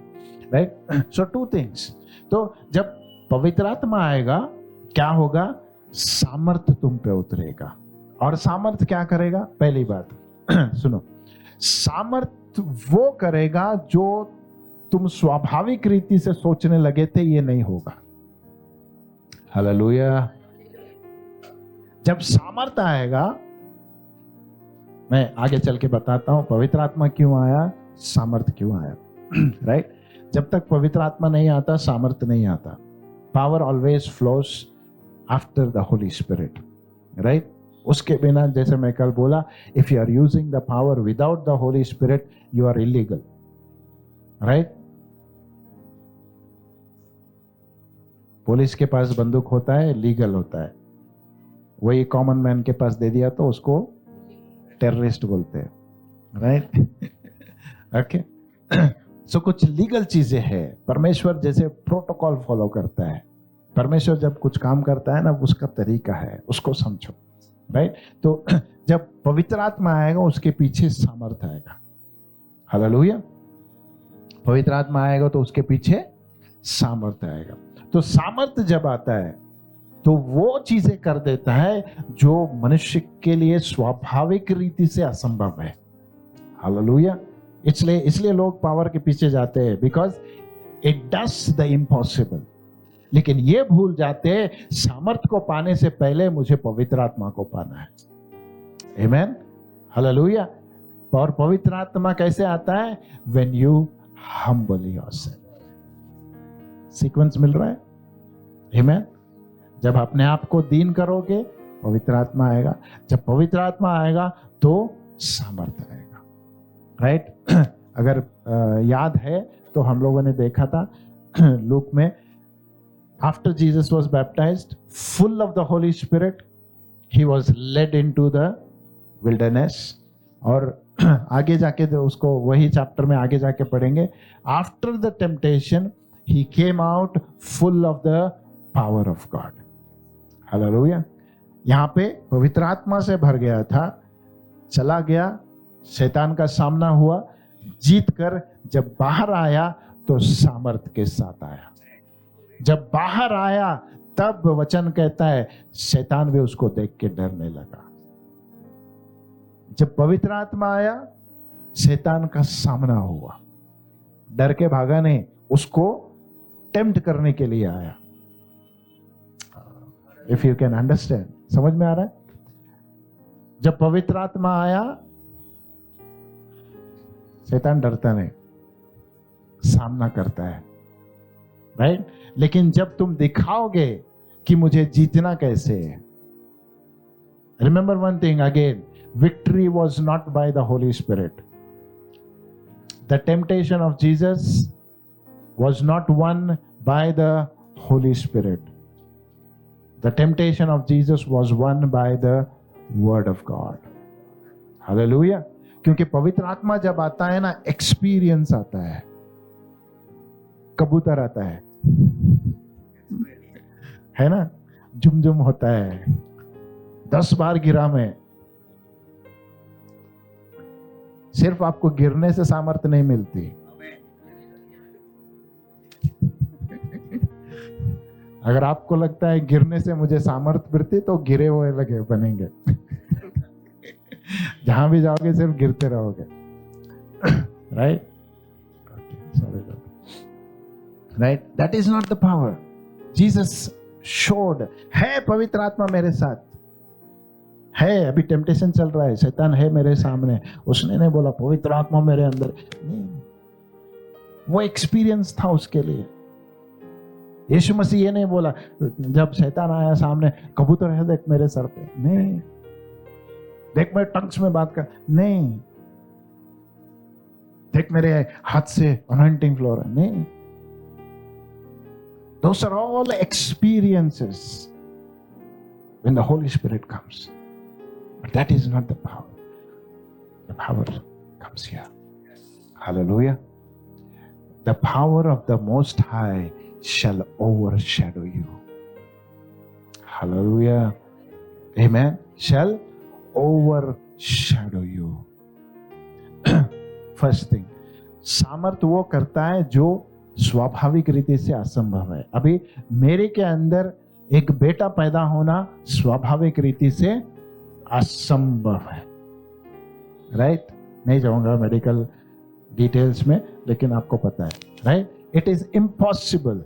राइट? So two things. तो जब पवित्र आत्मा आएगा क्या होगा? सामर्थ्य तुम पे उतरेगा। और सामर्थ्य क्या करेगा? पहली बात सुनो, सामर्थ्य वो करेगा जो तुम स्वाभाविक रीति से सोचने लगे थे ये नहीं होगा। हालेलुया। जब सामर्थ्य आएगा मैं आगे चल के बताता हूं पवित्र आत्मा क्यों आया, सामर्थ्य क्यों आया। राइट जब तक पवित्र आत्मा नहीं आता सामर्थ्य नहीं आता। Power always flows after the Holy Spirit. Right उसके बिना, जैसे मैं कल बोला, if you are using the power without the Holy Spirit you are illegal. Right police के पास बंदूक होता है, लीगल होता है। वही कॉमन मैन के पास दे दिया तो उसको टेररिस्ट बोलते हैं। राइट ओके सो कुछ लीगल चीजें हैं। परमेश्वर जैसे प्रोटोकॉल फॉलो करता है। परमेश्वर जब कुछ काम करता है ना, उसका तरीका है, उसको समझो। राइट तो जब पवित्र आत्मा आएगा उसके पीछे सामर्थ आएगा। हालेलुया। पवित्र आत्मा आएगा तो उसके पीछे सामर्थ आएगा। तो सामर्थ जब आता है तो वो चीजें कर देता है जो मनुष्य के लिए स्वाभाविक रीति से असंभव है। हालेलुया। इसलिए लोग पावर के पीछे जाते हैं, because it does the impossible. लेकिन ये भूल जाते हैं सामर्थ को पाने से पहले मुझे पवित्र आत्मा को पाना है। आमेन। हालेलुया। और पवित्र आत्मा कैसे आता है? When you humble yourself. Sequence मिल रहा है? आमेन। जब अपने आप को दीन करोगे पवित्र आत्मा आएगा। जब पवित्र आत्मा आएगा तो सामर्थ आएगा। राइट अगर याद है तो हम लोगों ने देखा था लूक में, after Jesus was baptised full of the Holy Spirit he was led into the wilderness. और आगे जाके उसको वही चैप्टर में आगे जाके पढ़ेंगे, after the temptation he came out full of the power of God. Hallelujah. यहाँ पे पवित्र आत्मा से भर गया था, चला गया, शैतान का सामना हुआ, जीत कर जब बाहर आया तो सामर्थ के साथ आया। जब बाहर आया तब वचन कहता है शैतान भी उसको देख के डरने लगा। जब पवित्र आत्मा आया शैतान का सामना हुआ, डर के भागा नहीं, उसको टेम्प्ट करने के लिए आया। इफ यू कैन अंडरस्टैंड, समझ में आ रहा है? जब पवित्र आत्मा आया शैतान डरता नहीं, सामना करता है। राइट लेकिन जब तुम दिखाओगे कि मुझे जीतना कैसे है, remember one thing again, victory was not by the Holy spirit. The temptation of Jesus was not won by the Holy Spirit. The temptation of Jesus was won by the Word of God. Hallelujah. क्योंकि पवित्र आत्मा जब आता है ना, experience आता है। कबूतर आता है ना, झुमझुम होता है, 10 बार गिरा मैं। सिर्फ आपको गिरने से सामर्थ्य नहीं मिलती। अगर आपको लगता है गिरने से मुझे सामर्थ्य मिलती तो गिरे हुए लगे बनेंगे। जहां भी जाओगे सिर्फ गिरते रहोगे। Right right that is not the power. Jesus showed है पवित्र आत्मा मेरे साथ है। अभी टेम्पटेशन चल रहा है, शैतान है मेरे सामने, उसने नहीं बोला पवित्र आत्मा मेरे अंदर नहीं। वो एक्सपीरियंस था उसके लिए। यीशु मसीह ये नहीं बोला जब शैतान आया सामने, कबूतर है देख मेरे सर पे, नहीं। देख मैं टंग्स में बात कर, नहीं। देख मेरे हाथ से अनॉइंटिंग फ्लो रहा, नहीं। Those are all experiences when the Holy Spirit comes. But that is not the power. The power comes here. Hallelujah. The power of the Most High shall overshadow you. Hallelujah. Amen. Shall overshadow you. First thing, सामर्थ वो करता है जो स्वाभाविक रीति से असंभव है। अभी मेरे के अंदर एक बेटा पैदा होना स्वाभाविक रीति से असंभव है। राइट नहीं जाऊंगा मेडिकल डिटेल्स में, लेकिन आपको पता है। Right it is impossible,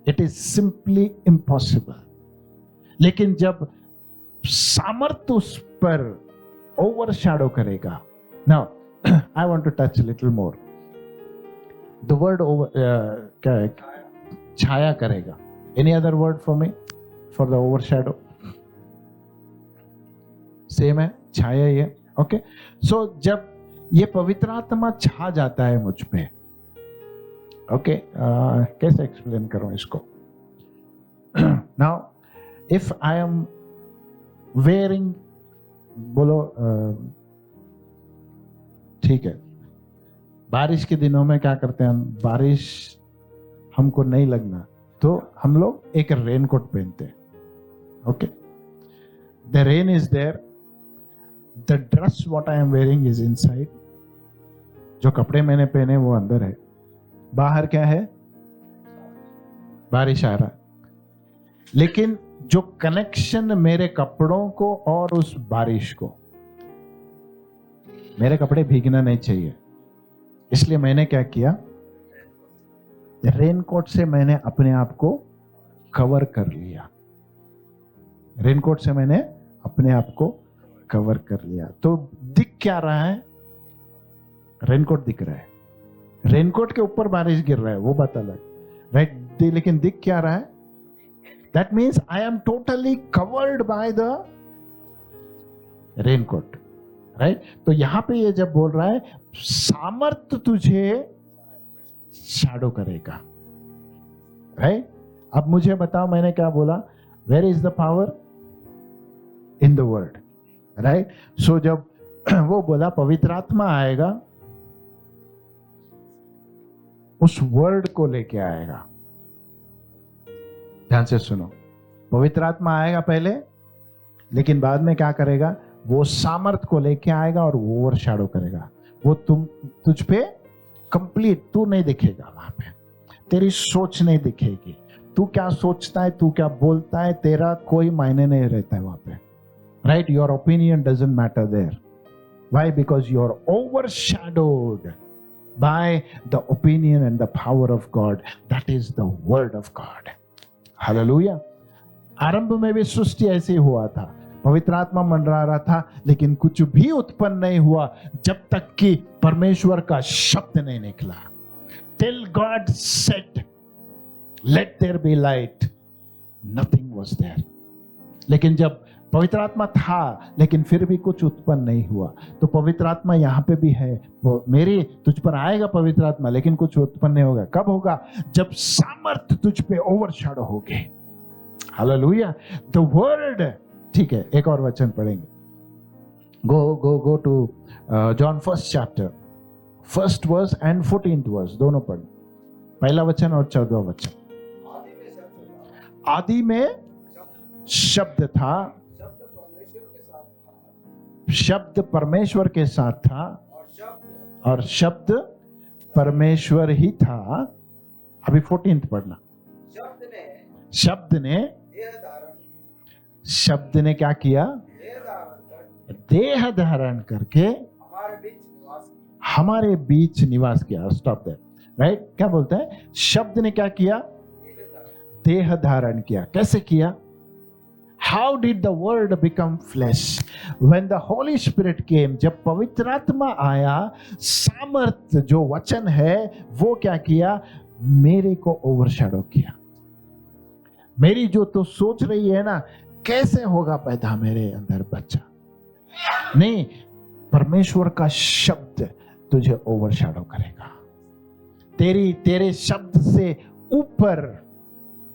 it is simply impossible. लेकिन जब सामर्थ उस पर overshadow करेगा. Now, I want to touch a little more. The word over, क्या है? छाया करेगा. Any other word for me for the overshadow? Same है, छाया ही है. Okay. So जब ये पवित्र आत्मा छा जाता है मुझ पे, okay, कैसे एक्सप्लेन करूं इसको? Now, if I am wearing, बोलो, ठीक है, बारिश के दिनों में क्या करते हैं हम? बारिश हमको नहीं लगना तो हम लोग एक रेनकोट पहनते हैं. Okay, the rain is there, the dress what I am wearing is inside. जो कपड़े मैंने पहने वो अंदर है, बाहर क्या है? बारिश आ रहा है. लेकिन जो कनेक्शन मेरे कपड़ों को और उस बारिश को, मेरे कपड़े भीगना नहीं चाहिए, इसलिए मैंने क्या किया? रेनकोट से मैंने अपने आप को कवर कर लिया. रेनकोट से मैंने अपने आप को कवर कर लिया. तो दिख क्या रहा है? रेनकोट दिख रहा है. रेनकोट के ऊपर बारिश गिर रहा है, वो बात अलग, राइट? लेकिन दिख क्या रहा है? That means I am totally covered by the raincoat, right? तो यहां पे ये जब बोल रहा है सामर्थ तुझे शैडो करेगा, राइट? अब मुझे बताओ, मैंने क्या बोला? Where is the power? In the word, right? So जब वो बोला पवित्र आत्मा आएगा, उस वर्ड को लेके आएगा. ध्यान से सुनो, पवित्र आत्मा आएगा पहले, लेकिन बाद में क्या करेगा? वो सामर्थ को लेके आएगा और वो ओवरशैडो करेगा. वो तुझ पे कंप्लीट, तू नहीं दिखेगा वहां पे, तेरी सोच नहीं दिखेगी, तू क्या सोचता है, तू क्या बोलता है, तेरा कोई मायने नहीं रहता है वहां पे, right? Your opinion doesn't matter there. Why? Because you are overshadowed by the opinion and the power of God. That is the word of God. Hallelujah. आरंभ में भी सृष्टि ऐसे हुआ था, पवित्र आत्मा मंडरा रहा था, लेकिन कुछ भी उत्पन्न नहीं हुआ जब तक कि परमेश्वर का शब्द नहीं निकला. Till God said, let there be light, nothing was there. लेकिन जब पवित्र आत्मा था, लेकिन फिर भी कुछ उत्पन्न नहीं हुआ, तो पवित्र आत्मा यहाँ पे भी है. मेरी तुझ पर आएगा पवित्र आत्मा, लेकिन कुछ उत्पन्न नहीं होगा. कब होगा? जब सामर्थ तुझ पे ओवरशैडो होगी. हालेलुया. The word. ठीक है, एक और वचन पढ़ेंगे. Go to John 1st chapter, 1st verse and 14th verse, दोनों पढ़. पहला वचन और 14वां वचन. आदि में शब्द था, शब्द परमेश्वर के साथ था, और शब्द परमेश्वर ही था. अभी 14th पढ़ना. शब्द ने क्या किया? देह धारण करके हमारे बीच निवास किया. Stop there, right? क्या बोलता है? शब्द ने क्या किया? देह धारण किया. कैसे किया? How did the word become flesh? When the Holy Spirit came, जब पवित्र आत्मा आया, सामर्थ जो वचन है वो क्या किया? मेरे को ओवरशैडो किया. मेरी जो तो सोच रही है ना, कैसे होगा पैदा मेरे अंदर बच्चा, नहीं, परमेश्वर का शब्द तुझे ओवरशैडो करेगा. तेरे शब्द से ऊपर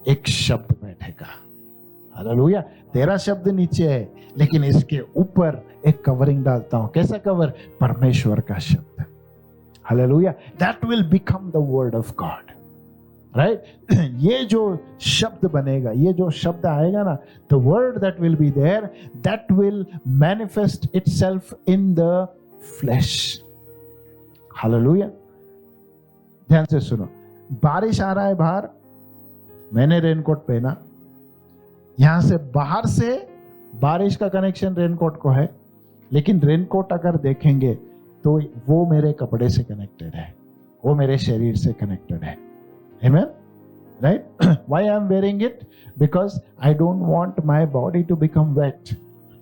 एक शब्द बैठेगा. हालेलुया. तेरा शब्द नीचे है, लेकिन इसके ऊपर एक कवरिंग डालता हूं. कैसा कवर? परमेश्वर का शब्द. Hallelujah. That will become the word of God, right? ये जो शब्द बनेगा, ये जो शब्द आएगा ना, the word that will be there, that will manifest itself in the flesh. Hallelujah. ध्यान से सुनो. बारिश आ रहा है बाहर, मैंने रेनकोट पहना. यहां से बाहर से बारिश का कनेक्शन रेनकोट को है, लेकिन रेनकोट अगर देखेंगे तो वो मेरे कपड़े से कनेक्टेड है, वो मेरे शरीर से कनेक्टेड है. Amen? Right? Why I am wearing it? Because I don't want my body to become wet.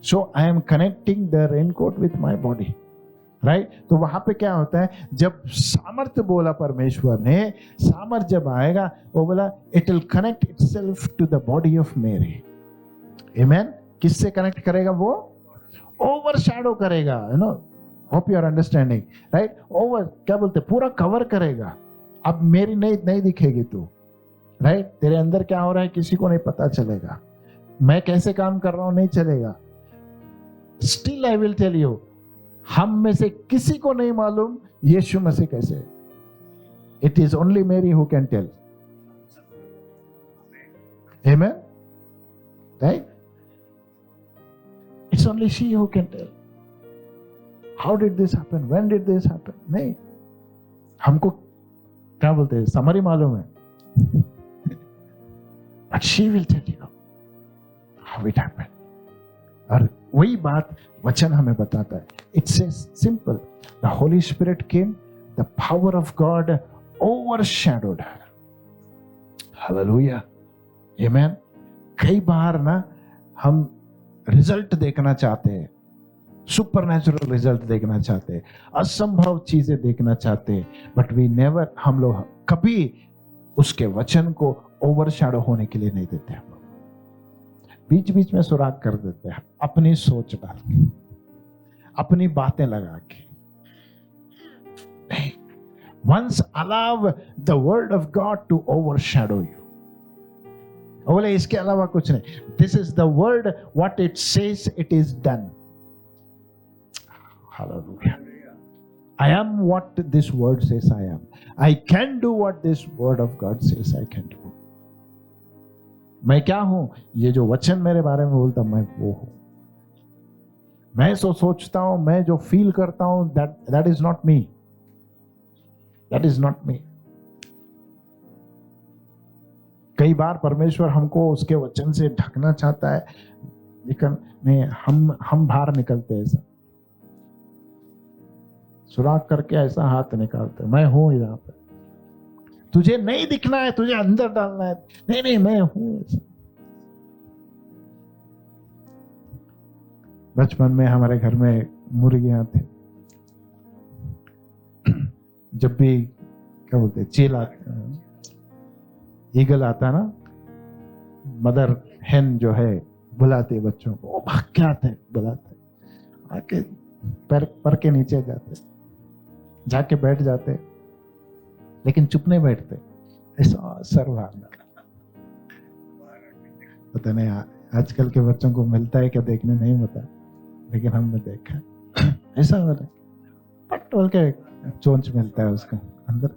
So I am connecting the raincoat with my body, right. तो वहां पे क्या होता है, जब सामर्थ्य बोला परमेश्वर ने, सामर्थ्य जब आएगा, वो बोला it will connect itself to the body of Mary. Amen. किससे कनेक्ट करेगा वो? ओवरशैडो करेगा, you know, hope you are understanding, right. Over क्या बोलते, पूरा कवर करेगा। अब मेरी नहीं दिखेगी तू, राइट। तेरे अंदर क्या हो रहा है किसी को नहीं पता चलेगा, मैं कैसे काम कर रहा हूं नहीं चलेगा। Still I will tell you, हम में से किसी को नहीं मालूम यीशु मसीह कैसे। It is only Mary who can tell. Amen, right. It's only she who can tell how did this happen, when did this happen. नहीं, हमको क्या बोलते हैं समरी मालूम है, but she will tell you how it happened. और वही बात वचन हमें बताता है। It's simple, the Holy Spirit came, the power of God overshadowed her. Hallelujah, amen. कई बार ना हम रिजल्ट देखना चाहते हैं, सुपरनैचुरल रिजल्ट देखना चाहते हैं, असंभव चीजें देखना चाहते हैं, बट वी नेवर, हम लोग कभी उसके वचन को ओवरशैडो होने के लिए नहीं देते। हम लोग बीच बीच में सुराग कर देते हैं, अपनी सोच डाल के, अपनी बातें लगा के। नहीं, once allow the word of God to overshadow you. बोले इसके अलावा कुछ नहीं, this is the word, what it says it is done. Hallelujah. I am what this word says I am. I can do what this word of God says I can do. मैं क्या हूं? ये जो वचन मेरे बारे में बोलता मैं वो हूं। मैं सोचता हूं, मैं जो फील करता हूं, that is not me. That is not me. कई बार परमेश्वर हमको उसके वचन से ढकना चाहता है, लेकिन नहीं, हम बाहर निकलते हैं, सुराग करके ऐसा हाथ निकालते, मैं हूं यहाँ पे, तुझे नहीं दिखना है, तुझे अंदर डालना है। नहीं नहीं, मैं हूं ऐसा। बचपन में हमारे घर में मुर्गियां थे, जब भी क्या बोलते चील आता, ईगल आता ना, मदर हेन जो है बुलाते बच्चों को, वो भाग के आते बुलाते, आके पर के नीचे जाते, जाके बैठ जाते, लेकिन चुप नहीं बैठते, ऐसा सर मारना। पता नहीं आजकल के बच्चों को मिलता है क्या देखने, नहीं होता, लेकिन हमने देखा ऐसा वाला पट बोल के चोंच मिलता है उसको अंदर।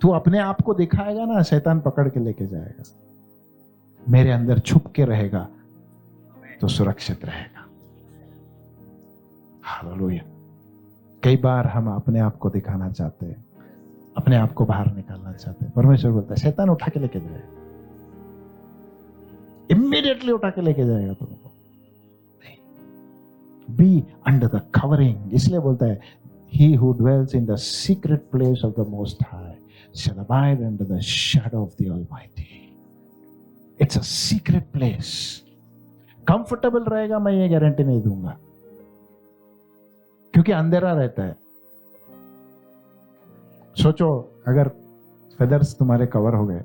तू अपने आप को दिखाएगा ना, शैतान पकड़ के लेके जाएगा। मेरे अंदर छुप के रहेगा तो सुरक्षित रहेगा। हालेलुया। कई बार हम अपने आप को दिखाना चाहते हैं, अपने आप को बाहर निकालना चाहते हैं। परमेश्वर बोलता है शैतान उठा के लेके जाएगा, इमीडिएटली उठा के लेके जाएगा तुमको। बी अंडर द कवरिंग, इसलिए बोलता है he who dwells in the secret place of the Most High shall abide under the shadow of the Almighty. It's a secret place. Comfortable रहेगा मैं ये गारंटी नहीं दूंगा, क्योंकि अंधेरा रहता है। सोचो अगर फेदर्स तुम्हारे कवर हो गए,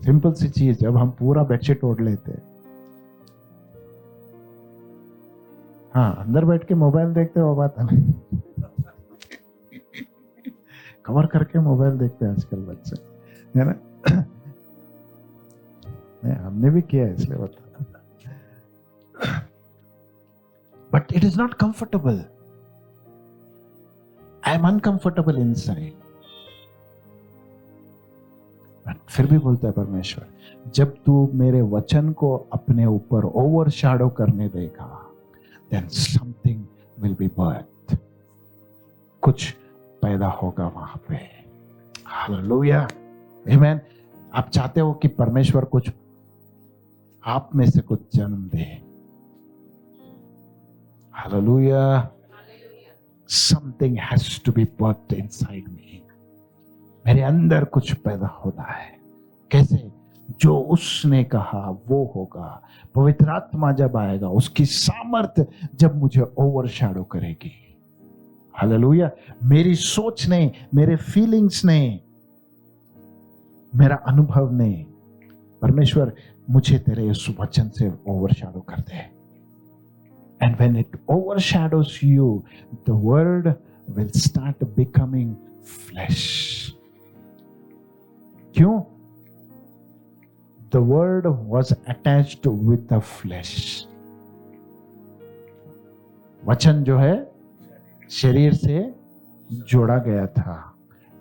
सिंपल सी चीज, जब हम पूरा बेडशीट ओढ़ लेते हैं, हाँ अंदर बैठ के मोबाइल देखते हो, बात है कवर करके मोबाइल देखते हैं आजकल बच्चे, है ना। नहीं, हमने भी किया है इसलिए बता। But it is not comfortable, I am uncomfortable inside. But फिर भी बोलता है परमेश्वर, जब तू मेरे वचन को अपने ऊपर ओवरशैडो करने देगा, then something will be birthed. कुछ पैदा होगा वहां पे। हालेलुया, आमेन। आप चाहते हो कि परमेश्वर कुछ आप में से कुछ जन्म दे। Hallelujah. Something has to be birthed inside me. मेरे अंदर कुछ पैदा होना है। कैसे? जो उसने कहा वो होगा। पवित्र आत्मा जब आएगा, उसकी सामर्थ जब मुझे ओवरशैडो करेगी। हालेलुया। मेरी सोच ने, मेरे फीलिंग्स ने, मेरा अनुभव ने, परमेश्वर मुझे तेरे इस वचन से ओवरशैडो कर दे। And when it overshadows you, the word will start becoming flesh. क्यों? The word was attached with the flesh. वचन जो है शरीर से जोड़ा गया था।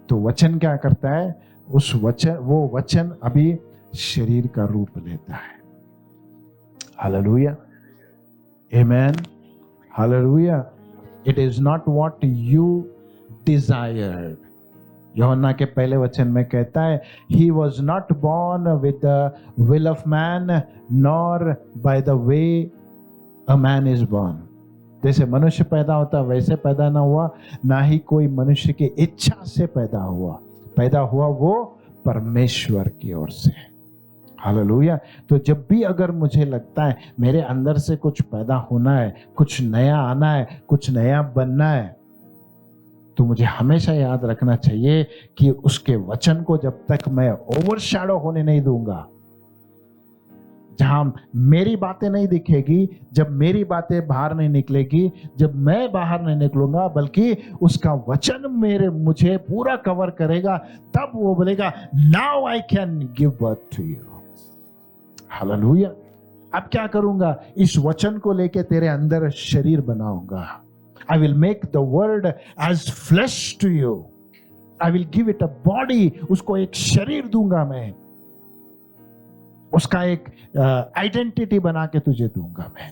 तो वचन क्या करता है? वो वचन अभी शरीर का रूप लेता है। Hallelujah, amen, hallelujah. It is not what you desired. यूहन्ना के पहले वचन में कहता है, he was not born with the will of man nor by the way a man is born. जैसे मनुष्य पैदा होता वैसे पैदा ना हुआ, ना ही कोई मनुष्य की इच्छा से पैदा हुआ वो परमेश्वर की ओर से। हालेलुया। तो जब भी अगर मुझे लगता है मेरे अंदर से कुछ पैदा होना है, कुछ नया आना है, कुछ नया बनना है, तो मुझे हमेशा याद रखना चाहिए कि उसके वचन को जब तक मैं ओवरशैडो होने नहीं दूंगा, जहां मेरी बातें नहीं दिखेगी, जब मेरी बातें बाहर नहीं निकलेगी, जब मैं बाहर नहीं निकलूंगा, बल्कि उसका वचन मुझे पूरा कवर करेगा, तब वो बोलेगा now I can give birth to you. Hallelujah. अब क्या करूंगा? इस वचन को लेके तेरे अंदर शरीर बनाऊंगा। I will make the word as flesh to you. I will give it a body. उसको एक शरीर दूंगा मैं, उसका एक आइडेंटिटी बना के तुझे दूंगा मैं।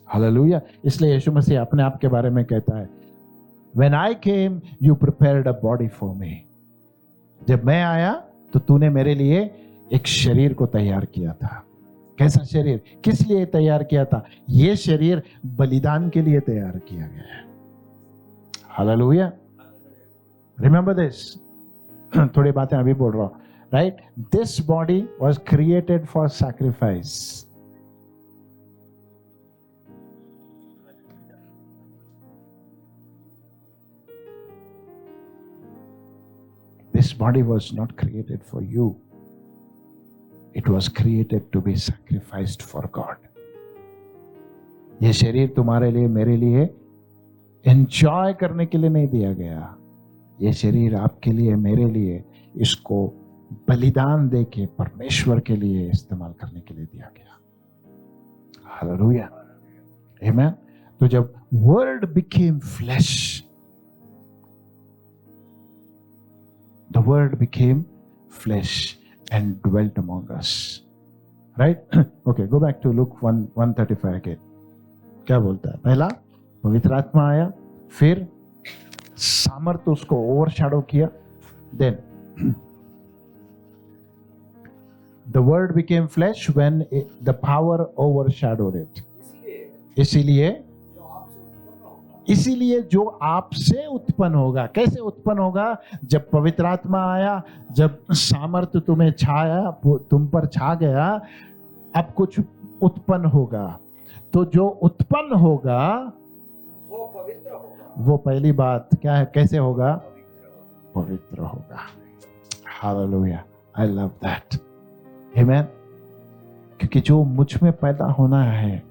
हालेलुया। इसलिए यीशु मसीह अपने आप के बारे में कहता है, When I came, you prepared a body for me. जब मैं आया तो तूने मेरे लिए एक शरीर को तैयार किया था। कैसा शरीर? किस लिए तैयार किया था? यह शरीर बलिदान के लिए तैयार किया गया है। हालेलुया। Remember this. थोड़ी बातें अभी बोल रहा हूं, right? This body was created for sacrifice. This body was not created for you. It was created to be sacrificed for God. ये शरीर तुम्हारे लिए, मेरे लिए एंजॉय करने के लिए नहीं दिया गया। ये शरीर आपके लिए, मेरे लिए, इसको बलिदान देके परमेश्वर के लिए इस्तेमाल करने के लिए दिया गया। हालेलुया, आमेन। तो जब word became flash, the word became flesh and dwelt among us, right? Okay, go back to Luke 1:35 again. क्या बोलता है? पहला पवित्र आत्मा आया, फिर सामर्थ उसको ओवरशैडो किया, then the word became flesh when the power overshadowed it. इसीलिए जो आपसे उत्पन्न होगा, कैसे उत्पन्न होगा? जब पवित्र आत्मा आया, जब सामर्थ तुम्हें छाया, तुम पर छा गया, अब कुछ उत्पन्न होगा। तो जो उत्पन्न होगा वो पवित्र होगा। वो पहली बात क्या है? कैसे होगा? पवित्र होगा। हालेलुया, आई लव दैट, आमेन। क्योंकि जो मुझ में पैदा होना है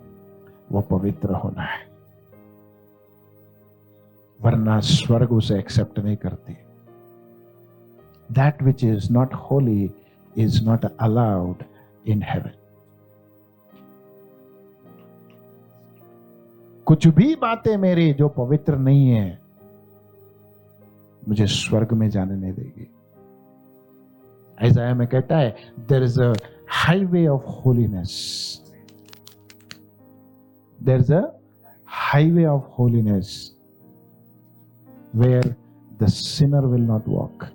वो पवित्र होना है, वरना स्वर्ग उसे एक्सेप्ट नहीं करती। That which is not holy is not allowed in heaven. कुछ भी बातें मेरी जो पवित्र नहीं है, मुझे स्वर्ग में जाने नहीं देगी। ऐसा में कहता है, there is a highway of holiness. There is a highway of holiness where the sinner will not walk.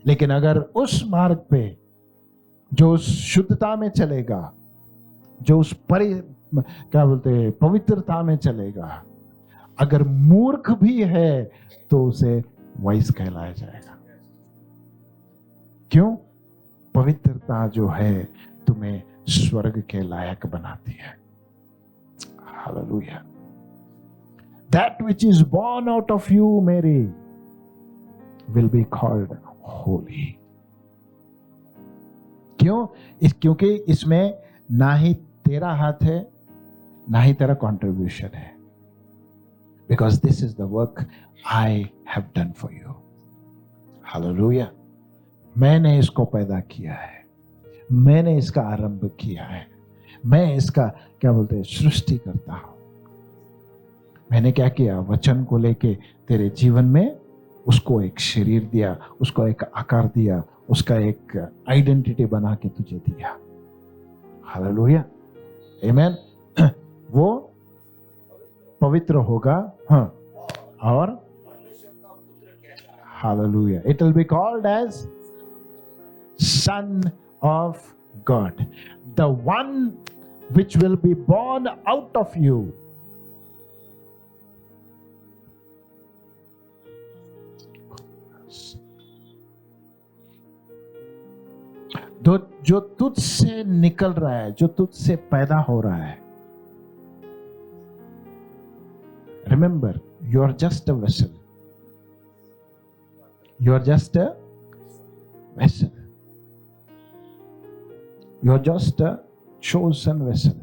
लेकिन अगर उस मार्ग पे जो उस शुद्धता में चलेगा, जो उस क्या बोलते हैं, पवित्रता में चलेगा, अगर मूर्ख भी है तो उसे वाइस कहलाया जाएगा। क्यों? पवित्रता जो है तुम्हें स्वर्ग के लायक बनाती है। Hallelujah. That which is born out of you, Mary, will be called holy. क्योंकि इसमें ना ही तेरा हाथ है ना ही तेरा कंट्रीब्यूशन है। Because this is the work I have done for you. Hallelujah. मैंने इसको पैदा किया है, मैंने इसका आरंभ किया है, मैं इसका क्या बोलते हैं सृष्टि करता हूं। मैंने क्या किया, वचन को लेके तेरे जीवन में उसको एक शरीर दिया, उसको एक आकार दिया, उसका एक आइडेंटिटी बना के तुझे दिया। Hallelujah, amen. वो पवित्र होगा, हाँ, और hallelujah, it will be called as son of God, the one which will be born out of you. जो तुझसे निकल रहा है, जो तुझसे पैदा हो रहा है। Remember, you are just a vessel. You are just a vessel. You are just a chosen vessel.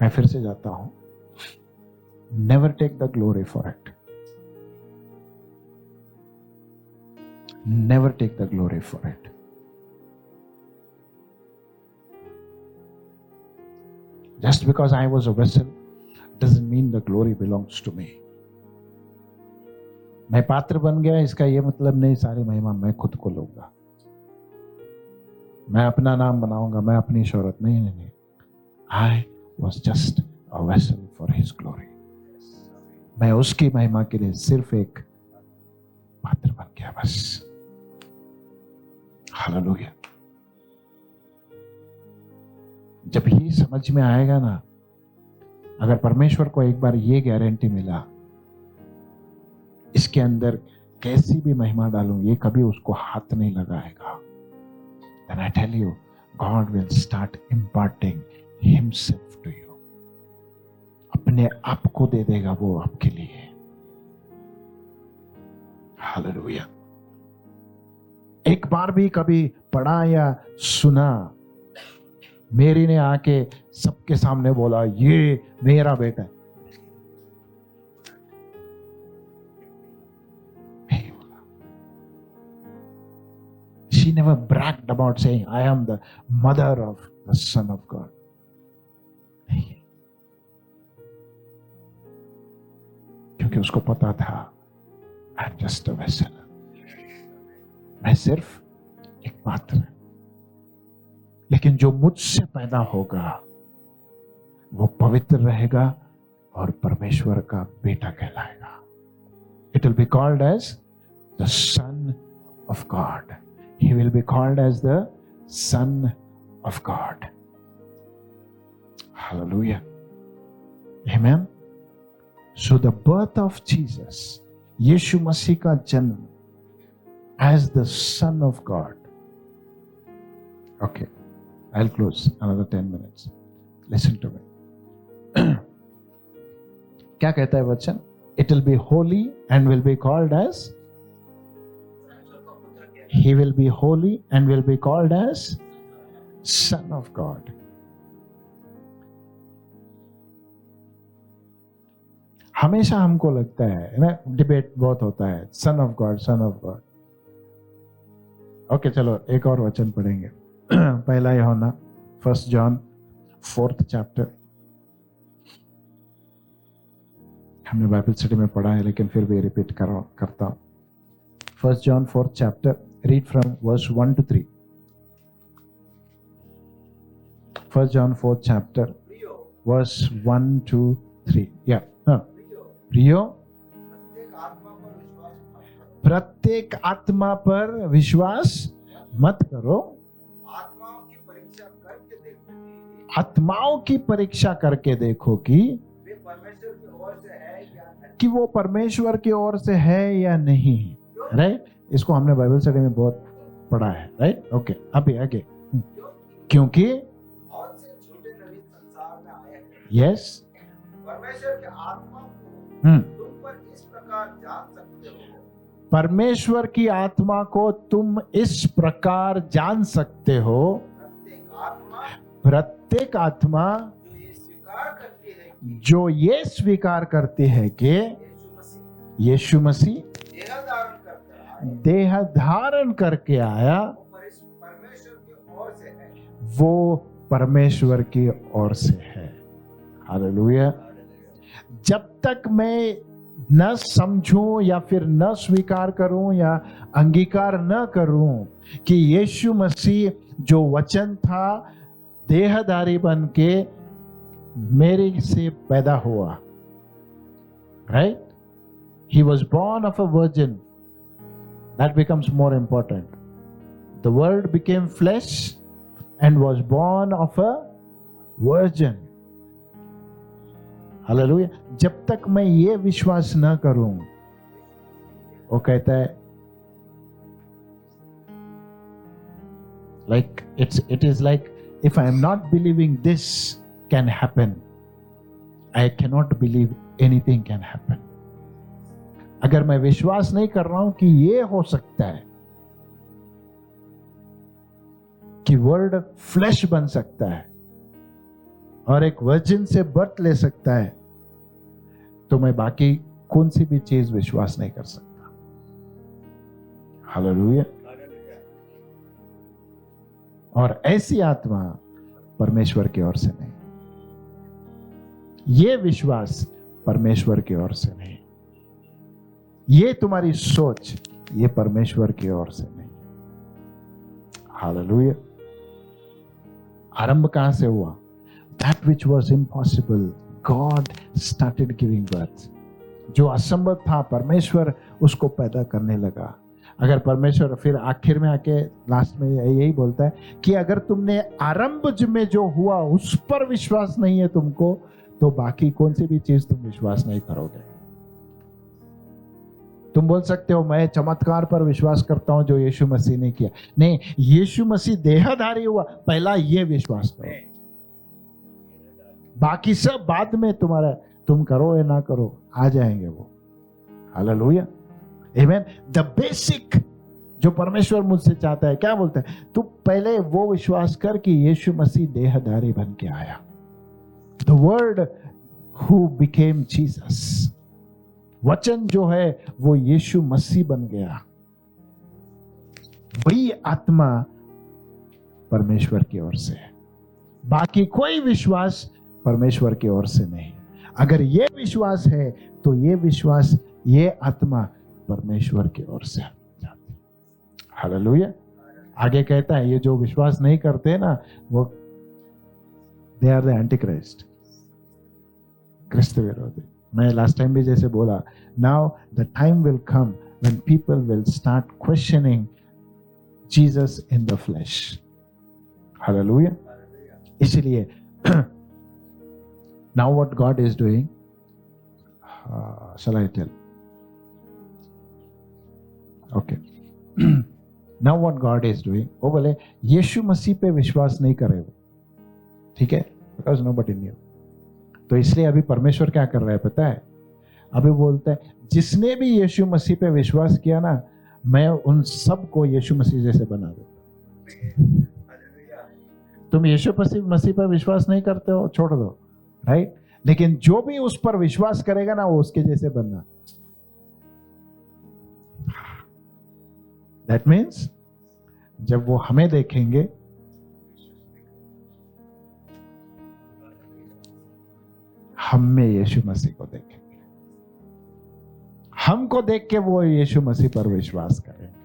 मैं फिर से जाता हूं, never take the glory for it. Never take the glory for it. Just because I was a vessel doesn't mean the glory belongs to me. मैं पात्र बन गया इसका ये मतलब नहीं सारी महिमा मैं खुद को लूंगा, मैं अपना नाम बनाऊंगा, मैं अपनी शोहरत नहीं, नहीं, नहीं। I was just a vessel for his glory. मैं उसकी महिमा के लिए सिर्फ एक पात्र बन गया बस। हालेलुया। जब ये समझ में आएगा ना, अगर परमेश्वर को एक बार ये गारंटी मिला, इसके अंदर कैसी भी महिमा डालूं ये कभी उसको हाथ नहीं लगाएगा, then I tell you, God will start imparting himself to you. अपने आप को दे देगा वो आपके लिए। हालेलुया। एक बार भी कभी पढ़ा या सुना, मेरी ने आके सबके सामने बोला ये मेरा बेटा है, नहीं बोला। She never bragged about saying I am the mother of the Son of God. नहीं, क्योंकि उसको पता था I am just a vessel. मैं सिर्फ एक पात्र, लेकिन जो मुझसे पैदा होगा वो पवित्र रहेगा और परमेश्वर का बेटा कहलाएगा। It will be called as the Son of God. He will be called as the Son of God. Hallelujah. Amen. So the birth of Jesus, यीशु मसीह का जन्म as the Son of God. Okay, I'll close another 10 minutes. Listen to me. क्या कहता है वचन? It will be holy and will be called as, he will be holy and will be called as Son of God. हमेशा हमको लगता है ना, debate बहुत होता है, सन of God, sun of God. Okay, चलो एक और वचन पढ़ेंगे। पहला यूहन्ना, 1 जॉन 4th चैप्टर। हमने बाइबल स्टडी में पढ़ा है लेकिन फिर भी रिपीट करता हूं। 1 John 4th chapter, read from verse 1 to 3। 1 John 4th chapter, verse 1 to 3। या प्रियो, प्रत्येक आत्मा पर विश्वास मत करो, आत्माओं की परीक्षा करके देखो कि वे परमेश्वर की ओर से है या नहीं। कि वो परमेश्वर की ओर से है या नहीं, राइट? इसको हमने बाइबल स्टडी में बहुत पढ़ा है, राइट? ओके, अभी आगे। क्योंकि बहुत से झूठे नबी संसार में आए हैं। यस, परमेश्वर की आत्मा को तुम पर इस प्रकार जान सकते हो। परमेश्वर की आत्मा को तुम इस प्रकार जान सकते हो। प्रत्येक आत्मा जो ये स्वीकार करती है कि यीशु मसीह देह धारण करके आया, परमेश्वर की ओर से है। वो परमेश्वर की ओर से है। हालेलुया। जब तक मैं न समझूं या फिर न स्वीकार करूं या अंगीकार न करूं कि यीशु मसीह जो वचन था देहधारी बन के मेरे से पैदा हुआ, right? He was born of a virgin. That becomes more important. The word became flesh and was born of a virgin. Hallelujah. जब तक मैं ये विश्वास न करूं, वो कहता है like it is like if I am not believing this can happen, I cannot believe anything can happen. अगर मैं विश्वास नहीं कर रहा हूं कि ये हो सकता है कि वर्ड फ्लैश बन सकता है और एक वर्जिन से बर्थ ले सकता है, तो मैं बाकी कौन सी भी चीज विश्वास नहीं कर सकता। हालेलुया। और ऐसी आत्मा परमेश्वर की ओर से नहीं, ये विश्वास परमेश्वर की ओर से नहीं, ये तुम्हारी सोच ये परमेश्वर की ओर से नहीं। हालेलुया। आरंभ कहां से हुआ? That which was impossible, God started giving birth. जो असंभव था परमेश्वर उसको पैदा करने लगा। अगर परमेश्वर फिर आखिर में आके लास्ट में यही बोलता है कि अगर तुमने आरंभ में जो हुआ उस पर विश्वास नहीं है तुमको, तो बाकी कौन सी भी चीज तुम विश्वास नहीं करोगे। तुम बोल सकते हो मैं चमत्कार पर विश्वास करता हूं जो यीशु मसीह ने किया। नहीं, यीशु मसीह देहधारी हुआ, पहला ये विश्वास करो, बाकी सब बाद में तुम्हारा, तुम करो या ना करो आ जाएंगे वो। हालेलुया, आमीन। द बेसिक जो परमेश्वर मुझसे चाहता है, क्या बोलता है? तू पहले वो विश्वास कर कि यीशु मसीह देहधारी बन के आया। The word who became Jesus, वचन जो है वो यीशु मसीह बन गया। वही आत्मा परमेश्वर की ओर से है, बाकी कोई विश्वास परमेश्वर की ओर से नहीं। अगर ये विश्वास है तो ये विश्वास, ये आत्मा परमेश्वर की ओर से जाती। हालेलुया। आगे कहता है ये जो विश्वास नहीं करते ना, वो दे आर द एंटीक्राइस्ट, क्रिस्त विरोधी। मैं लास्ट टाइम भी जैसे बोला, now the time will come when people will start questioning Jesus in the flesh. Hallelujah. इसलिए now what God is doing, shall I tell? Okay. Now what God is doing, वो बोले यीशु मसीह पे विश्वास नहीं करे वो, ठीक है, because nobody knew। तो इसलिए अभी परमेश्वर क्या कर रहा है पता है? अभी बोलता है जिसने भी यीशु मसीह पे विश्वास किया ना, मैं उन सबको यीशु मसीह जैसे बना दूंगा। तुम यीशु मसीह पर विश्वास नहीं करते हो, छोड़ दो, राइट? लेकिन जो भी उस पर विश्वास करेगा ना, वो उसके जैसे बनना। दैट मीन्स जब वो हमें देखेंगे, हम में यीशु मसीह को देखेंगे, हमको देख के वो यीशु मसीह पर विश्वास करेंगे।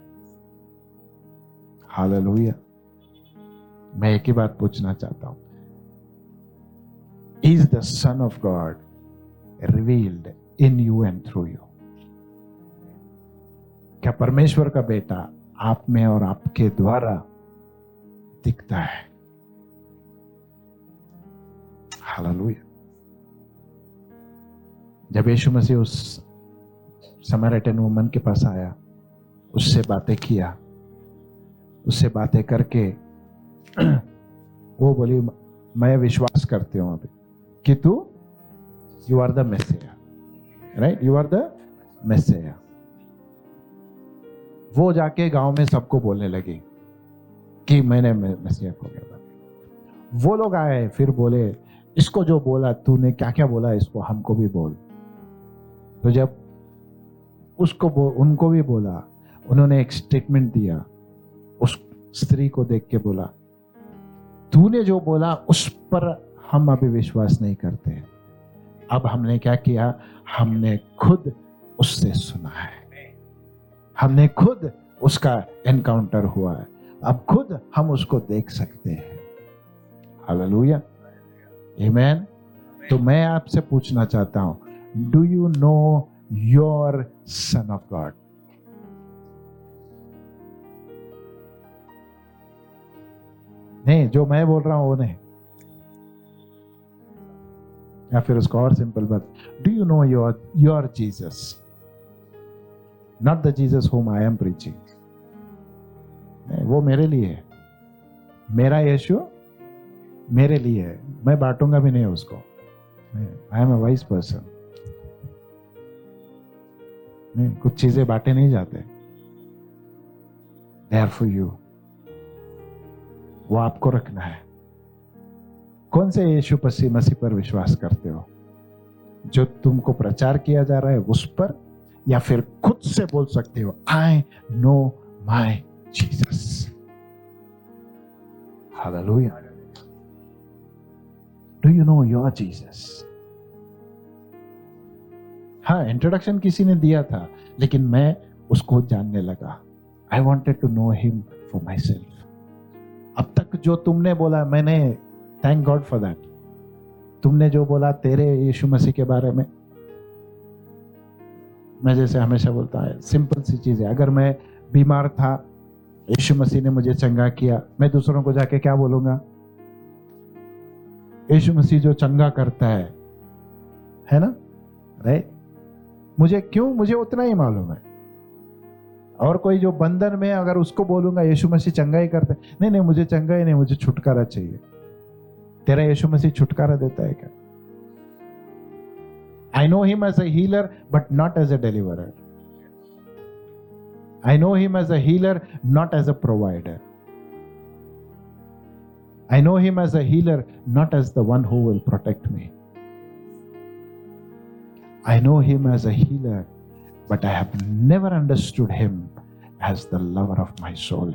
हालेलुया। मैं एक ही बात पूछना चाहता हूं, is the Son of God revealed in you and through you? क्या परमेश्वर का बेटा आप में और आपके द्वारा दिखता है? हालेलुया। जब यीशु मसीह उस समरैटन वुमन के पास आया, उससे बातें किया, उससे बातें करके वो बोली, मैं विश्वास करती हूं अभी कि तू you are the messiah, right, you are the messiah. वो जाके गांव में सबको बोलने लगी कि मैंने मेसिया को गया। वो लोग आए, फिर बोले, इसको जो बोला तूने, क्या क्या बोला इसको हमको भी बोल। तो जब उनको भी बोला, उन्होंने एक स्टेटमेंट दिया, उस स्त्री को देख के बोला, तूने जो बोला उस पर हम अभी विश्वास नहीं करते। अब हमने क्या किया, हमने खुद उससे सुना है, हमने खुद उसका एनकाउंटर हुआ है, अब खुद हम उसको देख सकते हैं। हालेलुया, आमेन। तो मैं आपसे पूछना चाहता हूं, do you know your son of God? नहीं, जो मैं बोल रहा हूं वो नहीं, या फिर उसको और सिंपल बात, do you know your Jesus? Not the Jesus home I am preaching. वो मेरे लिए है, मेरा यीशु मेरे लिए है, मैं बांटूंगा भी नहीं उसको। I am a wise person. नहीं, कुछ चीजें बांटे नहीं जाते, दे आर फॉर यू, वो आपको रखना है। कौन से यीशु मसीह पर विश्वास करते हो? जो तुमको प्रचार किया जा रहा है उस पर, या फिर खुद से बोल सकते हो, I know my Jesus. Hallelujah. Do you know your Jesus? हाँ, इंट्रोडक्शन किसी ने दिया था, लेकिन मैं उसको जानने लगा। I wanted to know him for myself. अब तक जो तुमने बोला, मैंने, थैंक गॉड फॉर दैट, तुमने जो बोला तेरे यीशु मसीह के बारे में, मैं जैसे हमेशा बोलता है, सिंपल सी चीज है, अगर मैं बीमार था, यीशु मसीह ने मुझे चंगा किया, मैं दूसरों को जाके क्या बोलूंगा? यीशु मसीह जो चंगा करता है ना, राइट? मुझे क्यों, मुझे उतना ही मालूम है। और कोई जो बंधन में, अगर उसको बोलूंगा यीशु मसीह चंगा ही करता है, नहीं नहीं, मुझे चंगा ही नहीं, मुझे छुटकारा चाहिए। तेरा यीशु मसीह छुटकारा देता है क्या? I know him as a healer, but not as a deliverer. I know him as a healer, not as a provider. I know him as a healer, not as the one who will protect me. I know him as a healer, but I have never understood him as the lover of my soul.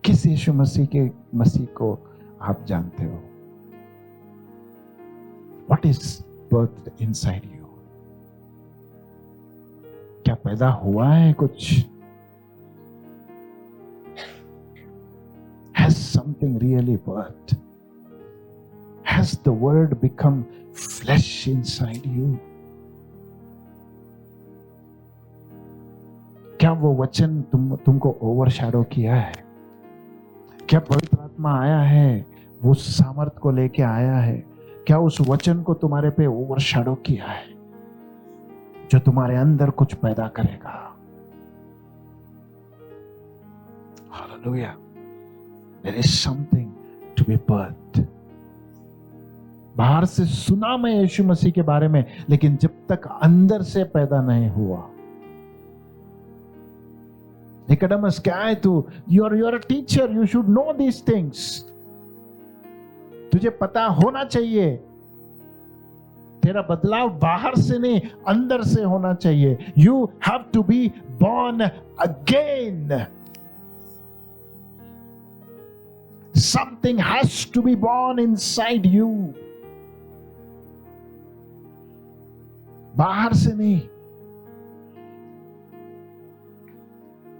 किस यीशु मसीह को आप जानते हो? What is birthed inside you? क्या पैदा हुआ है कुछ? Has something really birthed? Has the word become flesh inside you? क्या वो वचन तुमको ओवरशैडो किया है? क्या पवित्र आत्मा आया है, वो सामर्थ को लेके आया है? क्या उस वचन को तुम्हारे पे ओवरशैडो किया है, जो तुम्हारे अंदर कुछ पैदा करेगा? Hallelujah. There is something to be birthed. बाहर से सुना मैं यीशु मसीह के बारे में, लेकिन जब तक अंदर से पैदा नहीं हुआ। निकोडेमस, क्या है तू? You are a teacher, you should know these things. तुझे पता होना चाहिए। तेरा बदलाव बाहर से नहीं, अंदर से होना चाहिए। You have to be born again. Something has to be born inside you. बाहर से नहीं,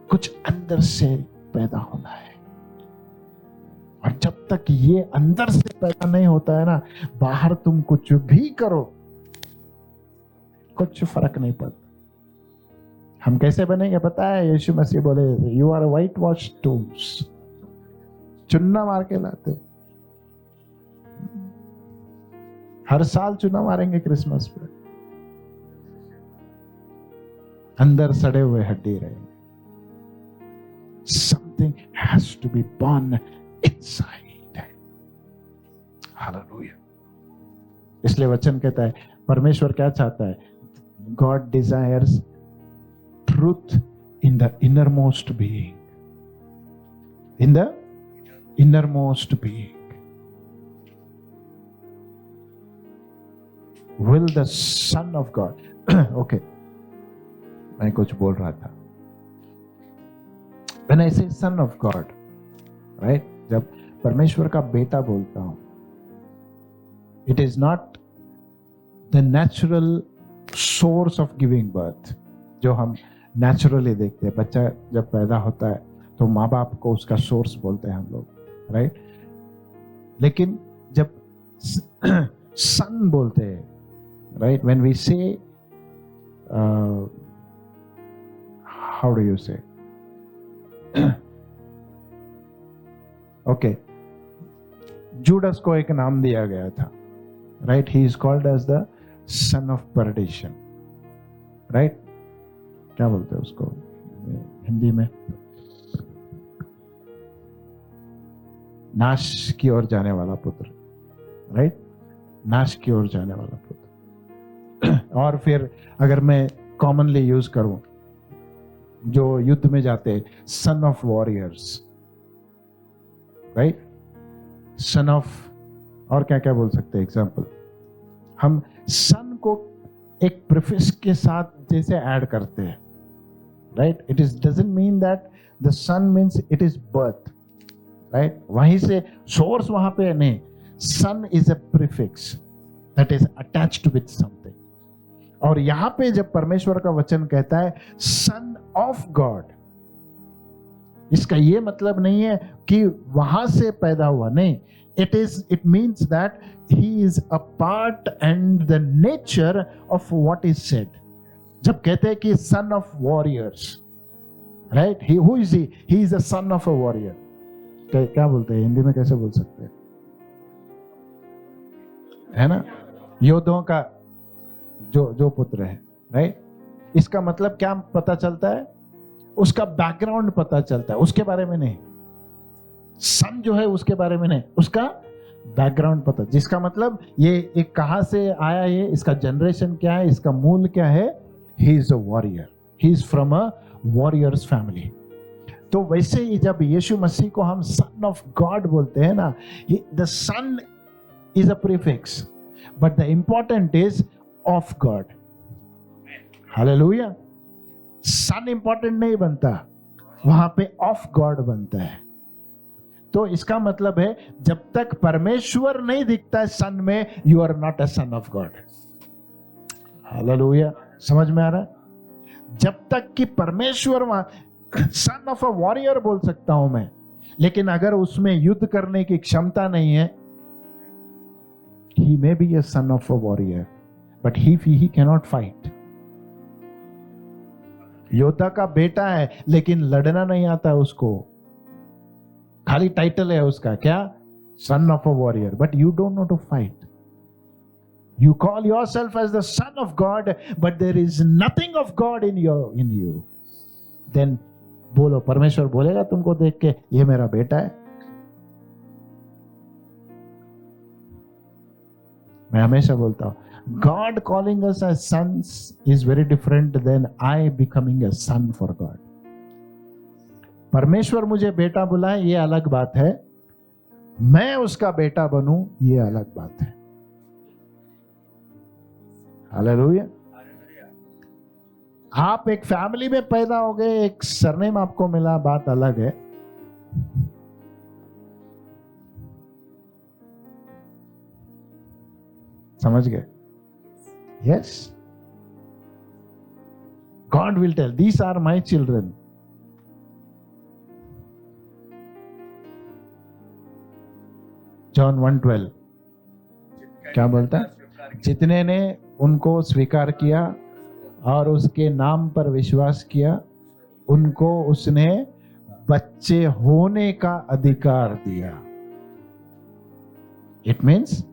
कुछ अंदर से पैदा होना है। और जब तक ये अंदर से पैदा नहीं होता है ना, बाहर तुम कुछ भी करो, कुछ फर्क नहीं पड़ता। हम कैसे बनेंगे पता है? यीशु मसीह बोले, you are whitewash tombs. चुन्ना मार के लाते, हर साल चूना मारेंगे क्रिसमस पे, अंदर सड़े हुए हड्डी रहेंगे. Something has to be born inside. Hallelujah. इसलिए वचन कहता है परमेश्वर क्या चाहता है? God desires truth in the innermost being. In the innermost being. Will the Son of God. Okay. मैं कुछ बोल रहा था. When I say Son of God, right? जब परमेश्वर का बेटा बोलता हूं, it is not the natural source of giving birth. जो हम naturally देखते हैं, बच्चा जब पैदा होता है तो माँ बाप को उसका सोर्स बोलते हैं हम लोग, राइट? लेकिन जब सन बोलते हैं, right? When we say, how do you say? Okay, Judas को एक नाम दिया गया था, right? He is called as the son of perdition, right? क्या बोलते हैं उसको हिंदी में? नाश की ओर जाने वाला पुत्र, राइट? नाश की ओर जाने वाला पुत्र. और फिर अगर मैं कॉमनली यूज करूं, जो युद्ध में जाते, son of warriors, right? Son of, और क्या क्या बोल सकते हैं एग्जाम्पल? हम सन को एक प्रीफिक्स के साथ जैसे ऐड करते हैं, right? It is doesn't mean that the son means it is birth, right? वहीं से सोर्स वहां पे नहीं. Son is a prefix that is attached with something. और यहां पे जब परमेश्वर का वचन कहता है सन ऑफ गॉड, इसका ये मतलब नहीं है कि वहां से पैदा हुआ, नहीं. It means that he is a part and the nature of what is said. जब कहते हैं कि son of warriors, right? Who is he is a son of a warrior. क्या बोलते हैं हिंदी में, कैसे बोल सकते हैं, है ना? योद्धों का जो पुत्र है, राइट? इसका मतलब क्या पता चलता है? उसका बैकग्राउंड पता चलता है, उसके बारे में नहीं. सन जो है उसके बारे में नहीं, उसका बैकग्राउंड पता, जिसका मतलब ये एक कहां से आया, ये इसका जनरेशन क्या है, इसका मूल क्या है. He is a warrior, he is from a warriors family. तो वैसे ही जब यीशु मसीह को हम सन ऑफ गॉड बोलते हैं ना, the son is a prefix, but the important is of God. Hallelujah. Son important नहीं बनता, वहां पे ऑफ गॉड बनता है. तो इसका मतलब है जब तक परमेश्वर नहीं दिखता है सन में, you are not a son of God. Hallelujah. समझ में आ रहा है? जब तक कि परमेश्वर वहां, सन ऑफ अ वॉरियर बोल सकता हूं मैं, लेकिन अगर उसमें युद्ध करने की क्षमता नहीं है, he may be a son of a warrior, but he cannot fight. योद्धा का बेटा है लेकिन लड़ना नहीं आता है उसको. खाली टाइटल है उसका, क्या? Son of a warrior, but you don't know to fight. You call yourself as the son of God, but there is nothing of God in you. Then बोलो, परमेश्वर बोलेगा तुमको देख के, ये मेरा बेटा है. मैं हमेशा बोलता हूं, God calling us as sons is very different than I becoming a son for God. परमेश्वर मुझे बेटा बुलाए, ये अलग बात है. मैं उसका बेटा बनूं, ये अलग बात है. हालेलुया. आप एक फैमिली में पैदा हो गए, एक सरनेम आपको मिला, बात अलग है. समझ गए? Yes. God will tell, these are my children. John 1:12 क्या बोलता है? जितने ने उनको स्वीकार किया और उसके नाम पर विश्वास किया, उनको उसने बच्चे होने का अधिकार दिया. It means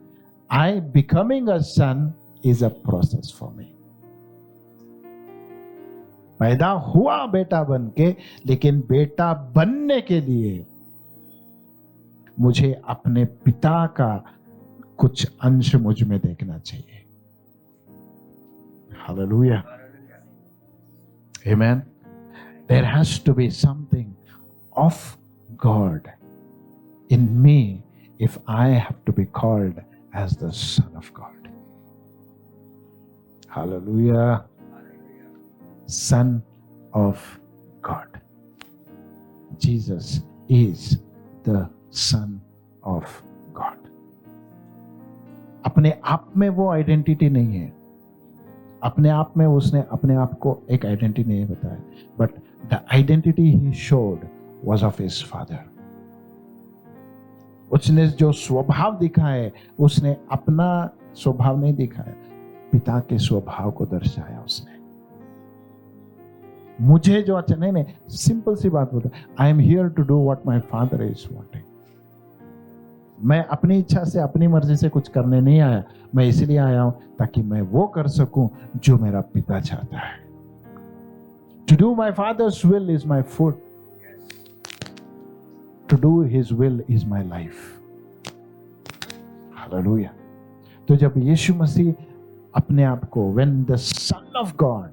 I becoming a son is a process for me. पैदा हुआ बेटा बन के, लेकिन बेटा बनने के लिए मुझे अपने पिता का कुछ अंश मुझ में देखना चाहिए. Hallelujah. Amen. There has to be something of God in me if I have to be called as the Son of God. Hallelujah. Son of God. Jesus is the Son of God. अपने आप में वो identity नहीं है. अपने आप में उसने अपने आप को एक आइडेंटिटी नहीं बताया, but the identity he showed was of his father. उसने जो स्वभाव दिखाया, उसने अपना स्वभाव नहीं दिखाया, पिता के स्वभाव को दर्शाया उसने. मुझे जो अच्छा नहीं, सिंपल सी बात बोलता, I am here to do what my father is wanting. मैं अपनी इच्छा से, अपनी मर्जी से कुछ करने नहीं आया. मैं इसलिए आया हूं ताकि मैं वो कर सकूं जो मेरा पिता चाहता है. To do my father's will is my food. To do his will is my life. Hallelujah. तो जब यीशु मसीह अपने आप को, when the son of God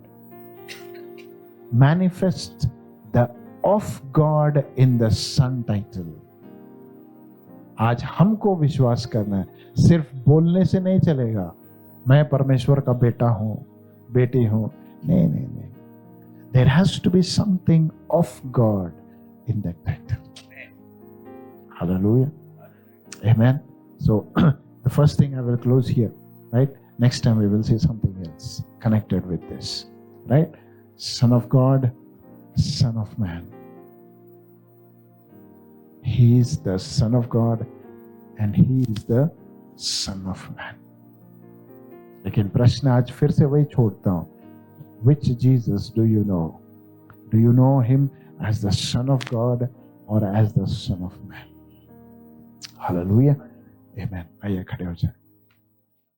manifest the of God in the son title, आज हमको विश्वास करना है. सिर्फ बोलने से नहीं चलेगा, मैं परमेश्वर का बेटा हूं, बेटी हूं. नहीं नहीं नहीं. There has to be something of God in that title. Hallelujah. Amen. So the first thing I will close here, right? Next time we will see something else connected with this, right? Son of God, Son of Man. He is the Son of God and He is the Son of Man. लेकिन प्रश्न आज फिर से वही छोड़ता हूं. Which Jesus do you know? Do you know Him as the Son of God or as the Son of Man? Hallelujah. Amen. आइए खड़े हो जाए.